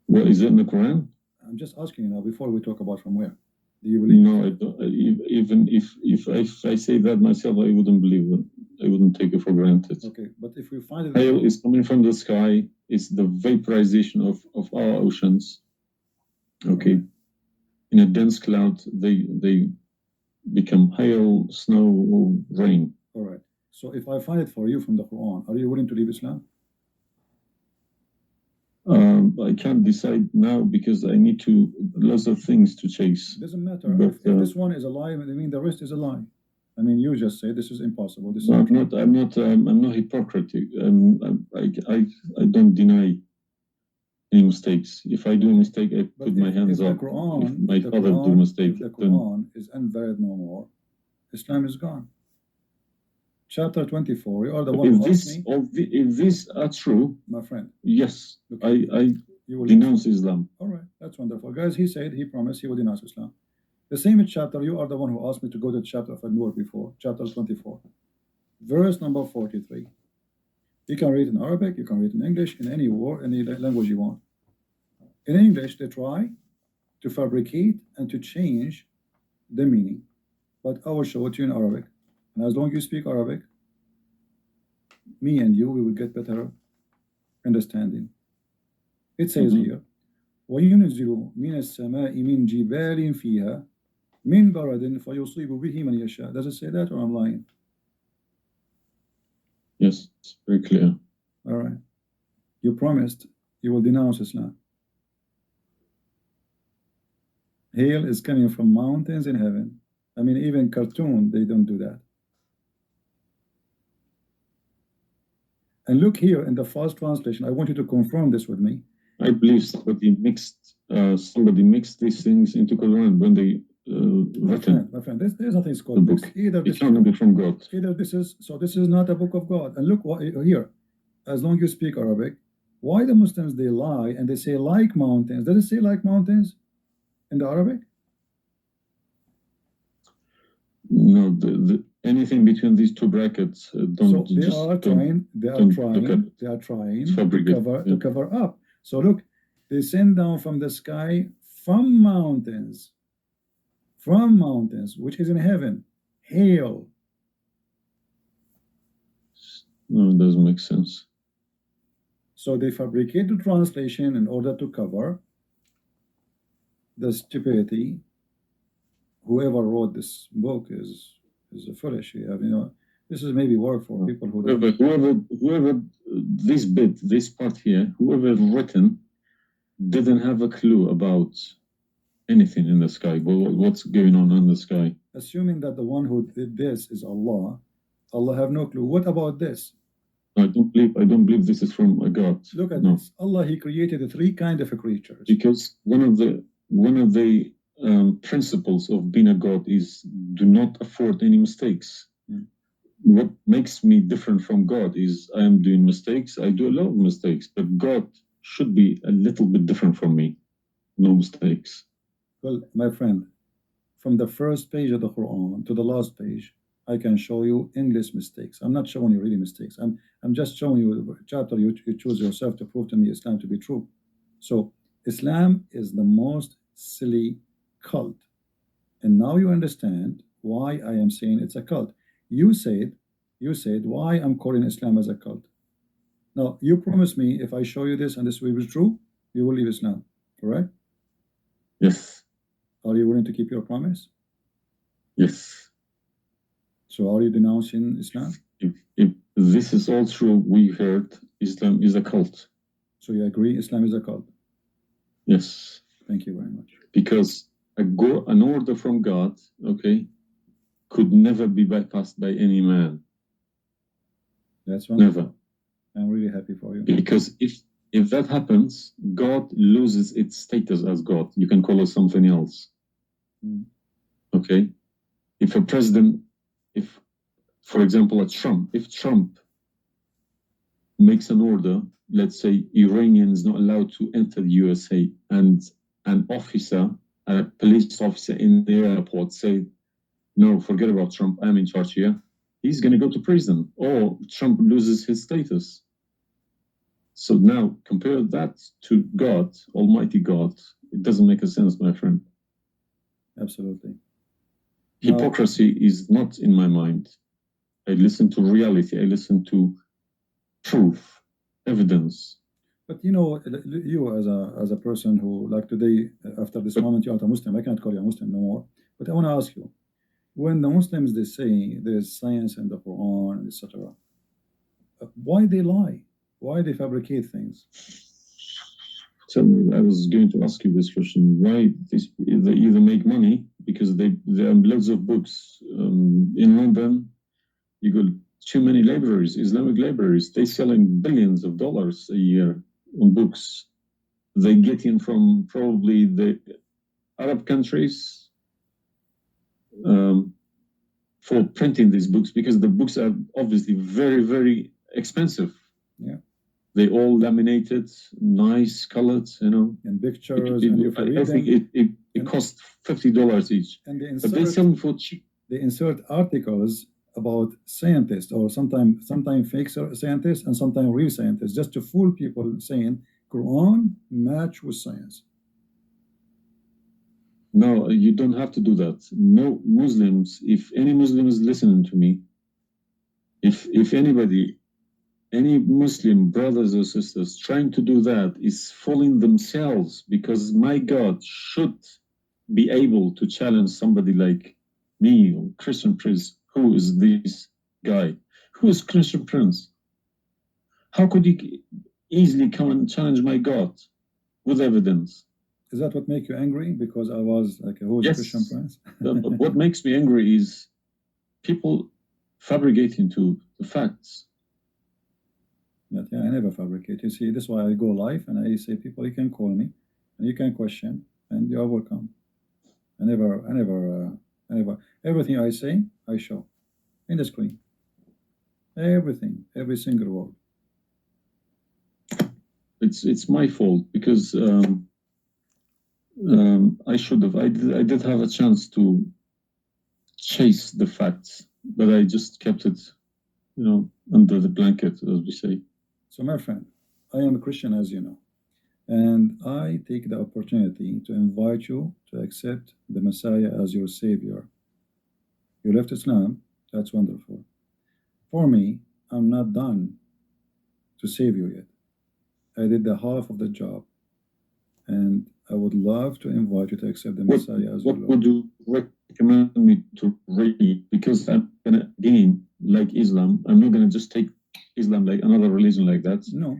Well, is it in the Quran? I'm just asking you now before we talk about from where. Do you believe? No, I don't. Even if I say that myself, I wouldn't believe it. I wouldn't take it for granted. Okay, but if we find it, hail is coming from the sky. It's the vaporization of our oceans. Okay, in a dense cloud, they become hail, snow, rain. All right. So if I find it for you from the Quran, are you willing to leave Islam? I can't decide now because I need lots of things to chase. Doesn't matter. But, if this one is a lie, I mean the rest is a lie. I mean, you just say this is impossible. This I'm not hypocritic. I don't deny any mistakes. If I do a mistake, I put my hands up. If my father do a mistake, the Quran is invalid no more. Islam is gone. Chapter 24. You are the one who asked me. If these are true, my friend. Yes, okay. I denounce Islam. All right, that's wonderful, guys. He said he promised he would denounce Islam. The same chapter, you are the one who asked me to go to the chapter of An-Nur before, chapter 24, verse number 43. You can read in Arabic, you can read in English, in any word, any language you want. In English, they try to fabricate and to change the meaning, but I will show it to you in Arabic. And as long as you speak Arabic, me and you, we will get better understanding. It says here, وَيُنْزِلُ مِنَ السَّمَاءِ مِنْ جِبَالٍ فِيهَا مِنْ بَرَدٍ فَيُصِيبُ بِهِ مَنْ يَشَاءُ. Does it say that, or I'm lying? Yes, it's very clear. All right. You promised you will denounce Islam. Hail is coming from mountains in heaven. I mean, even cartoon, they don't do that. And look here in the first translation. I want you to confirm this with me. I believe somebody mixed these things into Quran when they written. My friend, there's nothing called book. Either it can't be from God. Either this is not a book of God. And look what here, as long as you speak Arabic, why the Muslims they lie and they say like mountains? Does it say like mountains in the Arabic? No, anything between these two brackets don't. So they are trying to cover up. So look, they send down from the sky from mountains, which is in heaven, hail. No, it doesn't make sense. So they fabricate the translation in order to cover the stupidity. Whoever wrote this book is foolish. You know, this is maybe work for people who whoever this part here, whoever written didn't have a clue about anything in the sky. What's going on in the sky? Assuming that the one who did this is Allah have no clue. What about this? I don't believe this is from a God. Look at this. Allah, He created three kind of creatures. Because one of the principles of being a God is do not afford any mistakes. What makes me different from God is I am doing mistakes. I do a lot of mistakes, but God should be a little bit different from me. No mistakes. Well, my friend, from the first page of the Quran to the last page, I can show you endless mistakes. I'm not showing you really mistakes. I'm just showing you a chapter you choose yourself to prove to me Islam to be true. So Islam is the most silly cult. And now you understand why I am saying it's a cult. You said why I'm calling Islam as a cult. Now you promise me if I show you this and this will be true, you will leave Islam, correct? Yes. Are you willing to keep your promise? Yes. So are you denouncing Islam? If this is all true, we heard Islam is a cult. So you agree Islam is a cult? Yes. Thank you very much. Because an order from God, okay, could never be bypassed by any man. That's wonderful. Never. I'm really happy for you. Because if that happens, God loses its status as God. You can call it something else. Okay? If a president, for example, if Trump makes an order, let's say Iranian is not allowed to enter the USA, and an officer, a police officer in the airport say, no, forget about Trump, I'm in charge here, he's going to go to prison, or Trump loses his status. So now compare that to God, Almighty God. It doesn't make a sense, my friend. Absolutely. Hypocrisy is not in my mind. I listen to reality. I listen to proof, evidence. But you know, you as a person who, like today, after this moment, you are a Muslim. I cannot call you a Muslim no more. But I want to ask you, when the Muslims they say there's science in the Quran, etc., why they lie? Why they fabricate things? So I was going to ask you this question. Why they either make money because there are loads of books in London. You got too many libraries, Islamic libraries. They're selling billions of dollars a year on books. They get in from probably the Arab countries for printing these books because the books are obviously very, very expensive. Yeah. They all laminated, nice, colored, you know. And pictures, and I think it It costs $50 each. And But they sell them for cheap. They insert articles about scientists, or sometimes fake scientists and sometimes real scientists, just to fool people, saying Quran match with science. No, you don't have to do that. No Muslims, if any Muslim is listening to me, if anybody, any Muslim brothers or sisters trying to do that is fooling themselves, because my God should be able to challenge somebody like me or Christian Prince. Who is this guy? Who is Christian Prince? How could he easily come and challenge my God with evidence? Is that what make you angry? Because I was like, who is Yes. Christian Prince? What makes me angry is people fabricating to the facts. But yeah, I never fabricate. You see, this is why I go live and I say, people, you can call me and you can question, and you are welcome. I never, everything I say, I show in the screen. Everything, every single word. It's my fault, because I should have. I did have a chance to chase the facts, but I just kept it, under the blanket, as we say. So, my friend, I am a Christian, as you know, and I take the opportunity to invite you to accept the Messiah as your Savior. You left Islam, that's wonderful. For me, I'm not done to save you yet. I did the half of the job, and I would love to invite you to accept the Messiah as your Lord. What would you recommend me to read? Because I'm gonna, again, like Islam, I'm not gonna just take Islam like another religion like that. No.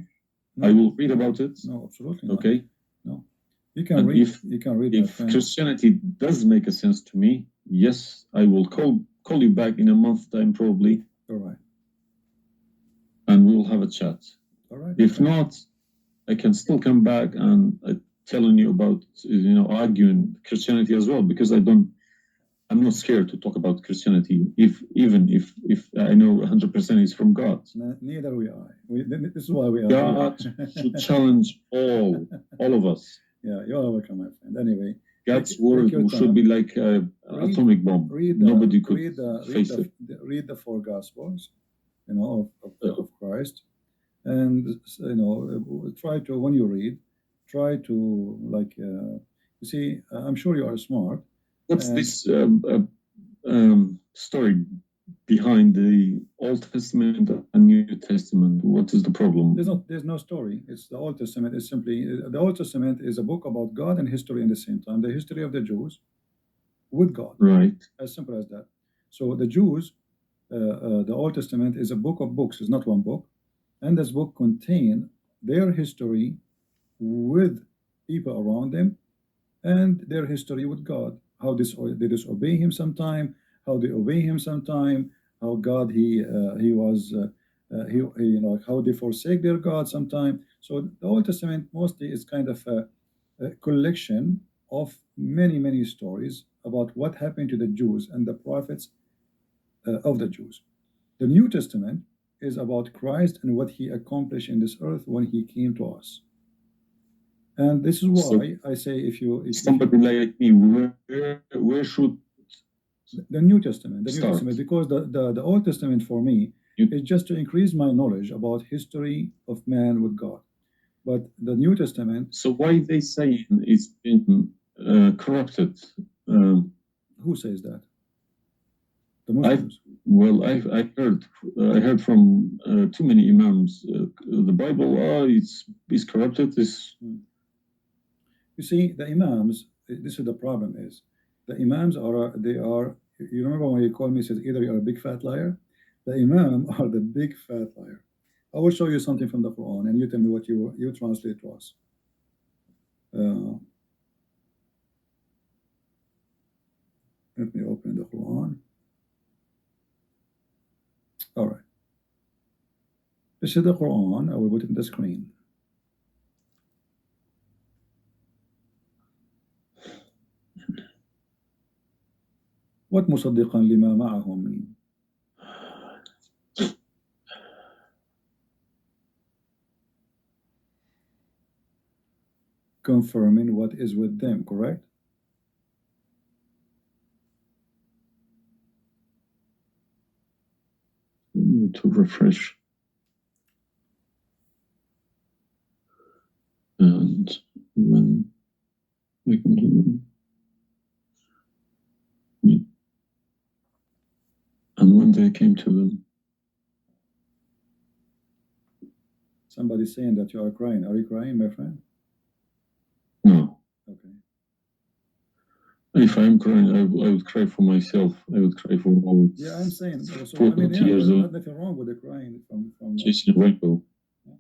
I will read about it. No, absolutely not. Okay. No. You can read. You can read. If Christianity does make a sense to me, yes, I will call you back in a month's time, probably. All right. And we will have a chat. All right. If not, I can still come back and telling you about, arguing Christianity as well, because I'm not scared to talk about Christianity, even if I know 100% is from God. Neither we are. This is why we are. God should challenge all of us. Yeah, you are welcome, my friend. Anyway, God's word should be like an atomic bomb. Nobody could face it. Read the 4 Gospels, of Christ, and try to, when you read, try to you see. I'm sure you are smart. What's this story behind the Old Testament and New Testament? What is the problem? There's no story. It's the Old Testament is simply, the Old Testament is a book about God and history in the same time. The history of the Jews with God. Right. As simple as that. So the Jews, the Old Testament is a book of books. It's not one book, and this book contains their history with people around them, and their history with God. How they disobey Him sometime, how they obey Him sometime, how God how they forsake their God sometime. So the Old Testament mostly is kind of a collection of many stories about what happened to the Jews and the prophets of the Jews. The New Testament is about Christ and what He accomplished in this earth when He came to us. And this is why I say, if somebody like me, where should the New Testament, because the Old Testament for me is just to increase my knowledge about history of man with God. But the New Testament. So why they saying it's been corrupted? Who says that? The Muslims. I heard from too many imams. The Bible, it's corrupted. You see, the imams. This is the problem. Is the imams are You remember when you called me, says either you're a big fat liar. The imam are the big fat liar. I will show you something from the Quran, and you tell me what you translate to us. Let me open the Quran. All right. This is the Quran. I will put it in the screen. What مصدقا لما معهم mean? Confirming what is with them, correct? need to refresh. And when I continue, and when they came to them, somebody's saying that you are crying. Are you crying, my friend? no. Okay. If I'm crying, I would cry for myself. I would cry for all. Yeah, I'm saying. So, I mean, yeah, there's nothing wrong with the crying from chasing a rainbow. Yeah.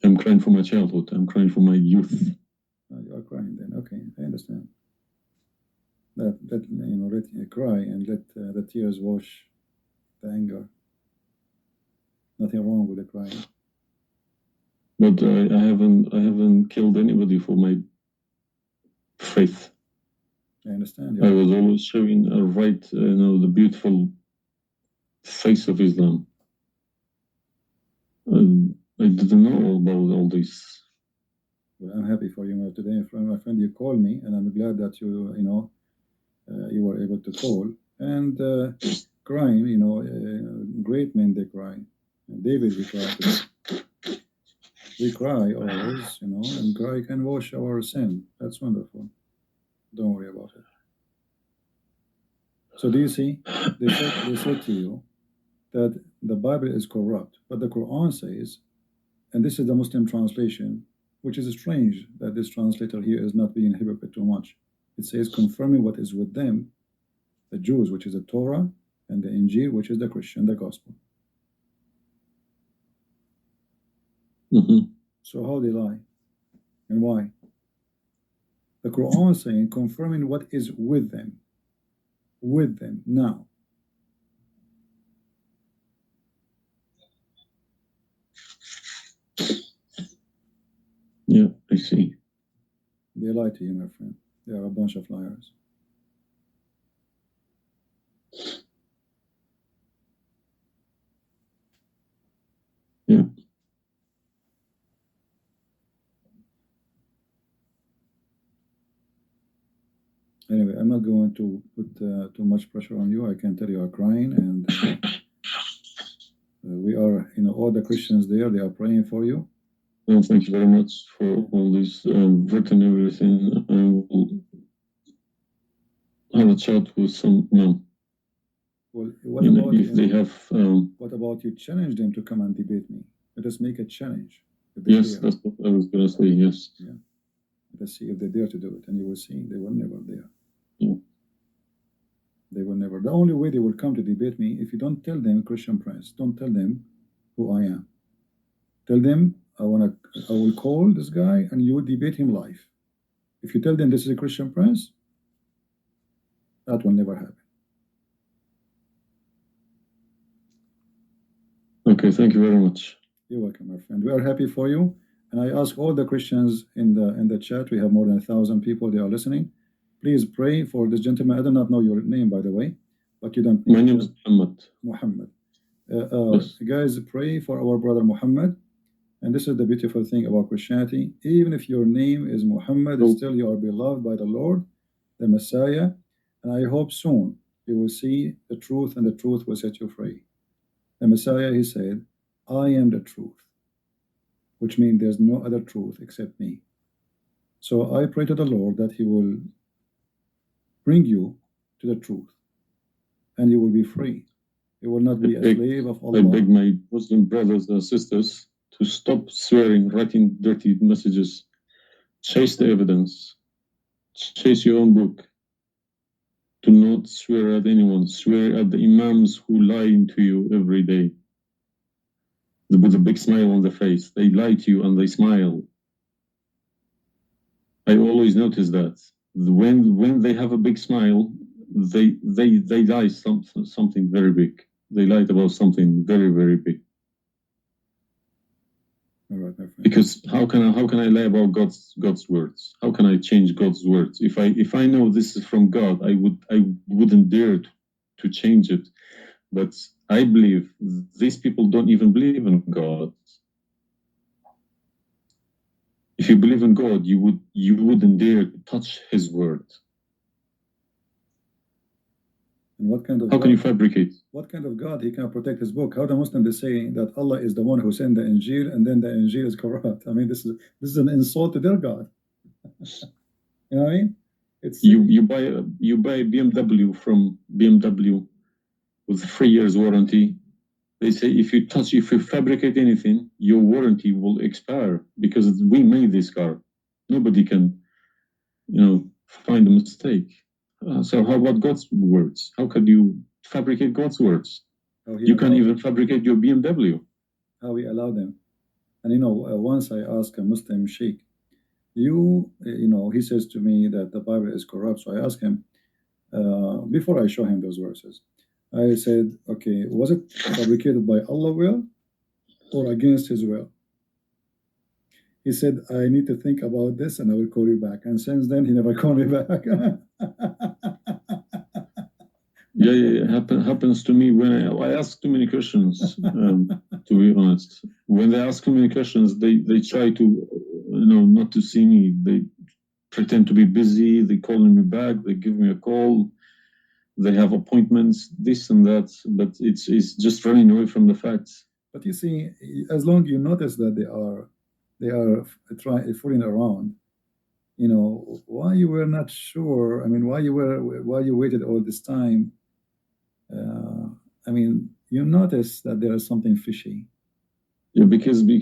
I'm crying for my childhood. I'm crying for my youth. Oh, you are crying then. Okay, I understand. Let you know, let cry and let the tears wash the anger. Nothing wrong with the crying. But I haven't killed anybody for my faith. I understand. I was always showing the beautiful face of Islam. I didn't know about all this. Well, I'm happy for you today, my friend. You called me, and I'm glad that you were able to call. And crying, great men they cry. David, he cried. We cry always, and cry can wash our sin. That's wonderful. Don't worry about it. So do you see? They said to you that the Bible is corrupt, but the Quran says, and this is the Muslim translation, which is strange that this translator here is not being hypocrite too much. It says confirming what is with them, the Jews, which is the Torah, and the Injil, which is the Christian, the Gospel. So how they lie, and why? The Quran is saying confirming what is with them now. Yeah, I see. They lie to you, my friend. They are a bunch of liars. Yeah. Anyway, I'm not going to put too much pressure on you. I can tell you are crying, and we are, all the Christians there, they are praying for you. Well, thank you very much for all this written everything. I will have a chat with some. No. Well, what if about you challenge them to come and debate me? Let us make a challenge. Yes, dare. That's what I was going to say. Yes. Yeah. Let us see if they dare to do it, and you will see they will never dare. Yeah. They will never. The only way they will come to debate me if you don't tell them, Christian Prince, don't tell them who I am. Tell them I will call this guy and you will debate him live. If you tell them this is a Christian Prince, that will never happen. Okay, thank you very much. You're welcome, my friend. We are happy for you. And I ask all the Christians in the chat, we have more than 1,000 people, they are listening. Please pray for this gentleman. I do not know your name, by the way, but you don't need. My name is Muhammad. Muhammad. Yes. Guys, pray for our brother Muhammad. And this is the beautiful thing about Christianity. Even if your name is Muhammad, still you are beloved by the Lord, the Messiah. And I hope soon you will see the truth, and the truth will set you free. The Messiah, he said, I am the truth, which means there's no other truth except me. So I pray to the Lord that he will bring you to the truth, and you will be free. You will not be a slave of Allah. I beg my Muslim brothers and sisters to stop swearing, writing dirty messages. Chase the evidence. Chase your own book. Do not swear at anyone. Swear at the imams who lie to you every day. With a big smile on their face. They lie to you and they smile. I always notice that. When they have a big smile, they lie something very big. They lied about something very, very big. All right, my friend. Because how can I lie about God's words? How can I change God's words? If I know this is from God, I wouldn't dare to change it. But I believe these people don't even believe in God. If you believe in God, you wouldn't dare to touch His word. And what kind of How can you fabricate? What kind of God he can protect his book? How the Muslim is saying that Allah is the one who sent the Injil and then the Injil is corrupt? I mean, this is an insult to their God. You know what I mean? It's you buy a BMW from BMW with 3 years warranty. They say if you fabricate anything, your warranty will expire because we made this car. Nobody can, find a mistake. So how about God's words? How can you fabricate God's words? You can't even fabricate your BMW. How we allow them. And once I asked a Muslim sheikh, he says to me that the Bible is corrupt. So I asked him, before I show him those verses, I said, okay, was it fabricated by Allah's will or against his will? He said, I need to think about this and I will call you back. And since then, he never called me back. Yeah, happens to me when I ask too many questions, to be honest. When they ask too many questions, they try to, not to see me. They pretend to be busy. They call me back. They give me a call. They have appointments, this and that. But it's just running away from the facts. But you see, as long as you notice that they are fooling around, why you were not sure. I mean, why you waited all this time. I mean, you notice that there is something fishy. Yeah, because they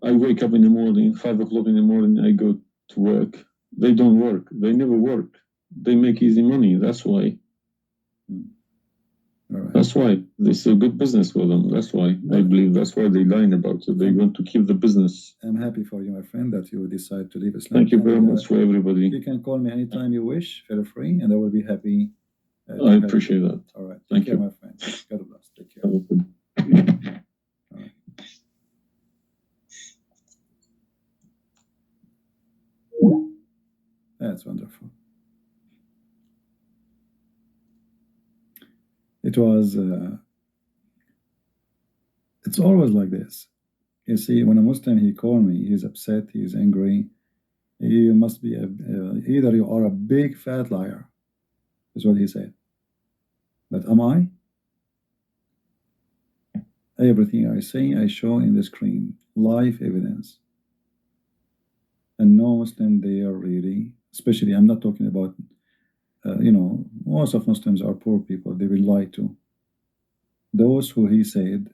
I wake up in the morning, 5 o'clock in the morning, I go to work. They don't work. They never work. They make easy money. That's why. Right. That's why this is a good business for them. That's why I believe that's why they lying about it. They want to keep the business. I'm happy for you, my friend, that you decide to leave Islam. Thank you very much for everybody. You can call me anytime you wish. Feel free, and I will be happy. I appreciate that. All right. Thank you, my friend. God bless. Take care. All right. That's wonderful. It was. It's always like this. You see, when a Muslim he called me, he's upset, he's angry. He must be either you are a big fat liar. That's what he said. But am I? Everything I say, I show in the screen, live evidence. And no Muslim there really, especially I'm not talking about, most of Muslims are poor people. They will lie to. Those who he said,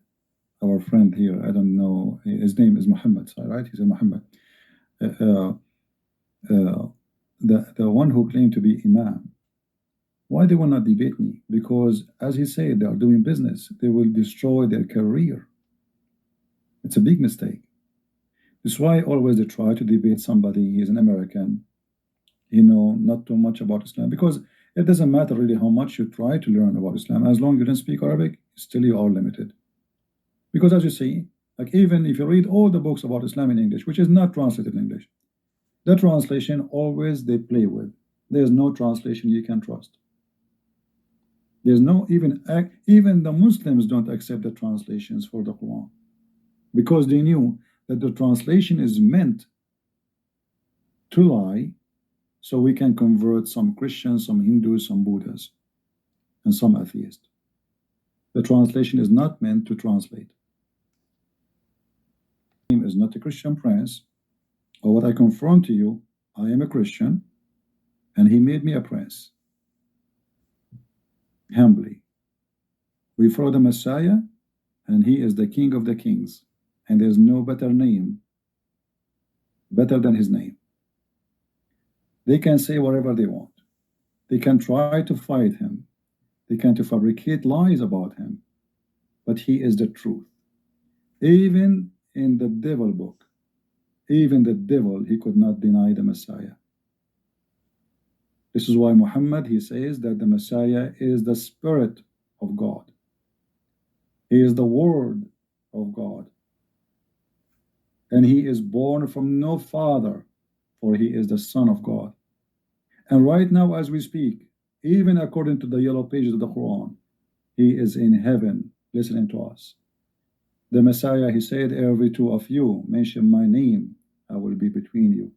our friend here, I don't know, his name is Muhammad, right? He said Muhammad. The one who claimed to be Imam. Why they will not debate me? Because, as he said, they are doing business. They will destroy their career. It's a big mistake. That's why always they try to debate somebody. He's an American, not too much about Islam. Because it doesn't matter really how much you try to learn about Islam. As long as you don't speak Arabic, still you are limited. Because as you see, like even if you read all the books about Islam in English, which is not translated in English, the translation always they play with. There's no translation you can trust. There's no even the Muslims don't accept the translations for the Quran because they knew that the translation is meant to lie so we can convert some Christians, some Hindus, some Buddhas, and some atheists. The translation is not meant to translate. Is not a Christian prince, or what I confront to you, I am a Christian, and he made me a prince. Humbly. We follow the Messiah, and he is the King of the Kings, and there's no better name, better than his name. They can say whatever they want. They can try to fight him. They can to fabricate lies about him, but he is the truth. Even in the devil book, even the devil, he could not deny the Messiah. This is why Muhammad, he says that the Messiah is the Spirit of God. He is the Word of God. And he is born from no father, for he is the Son of God. And right now as we speak, even according to the yellow pages of the Quran, he is in heaven listening to us. The Messiah, he said, every two of you mention my name, I will be between you.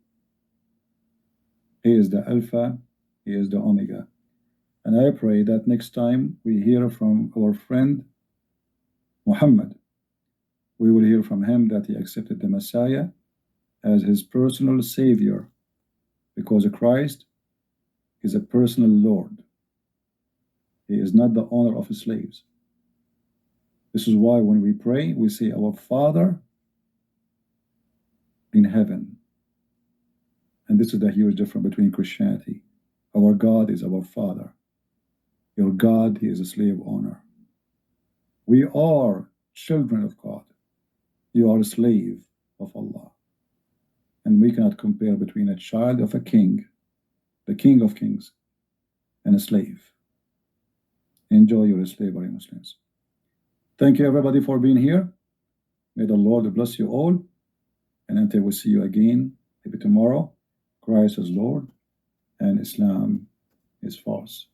He is the Alpha, he is the Omega. And I pray that next time we hear from our friend Muhammad, we will hear from him that he accepted the Messiah as his personal savior, because Christ is a personal Lord. He is not the owner of his slaves. This is why when we pray, we say, Our Father in heaven. And this is the huge difference between Christianity. Our God is our Father. Your God, he is a slave owner. We are children of God. You are a slave of Allah. And we cannot compare between a child of a king, the King of Kings, and a slave. Enjoy your slavery, Muslims. Thank you, everybody, for being here. May the Lord bless you all. And until we see you again, maybe tomorrow, Christ is Lord and Islam is false.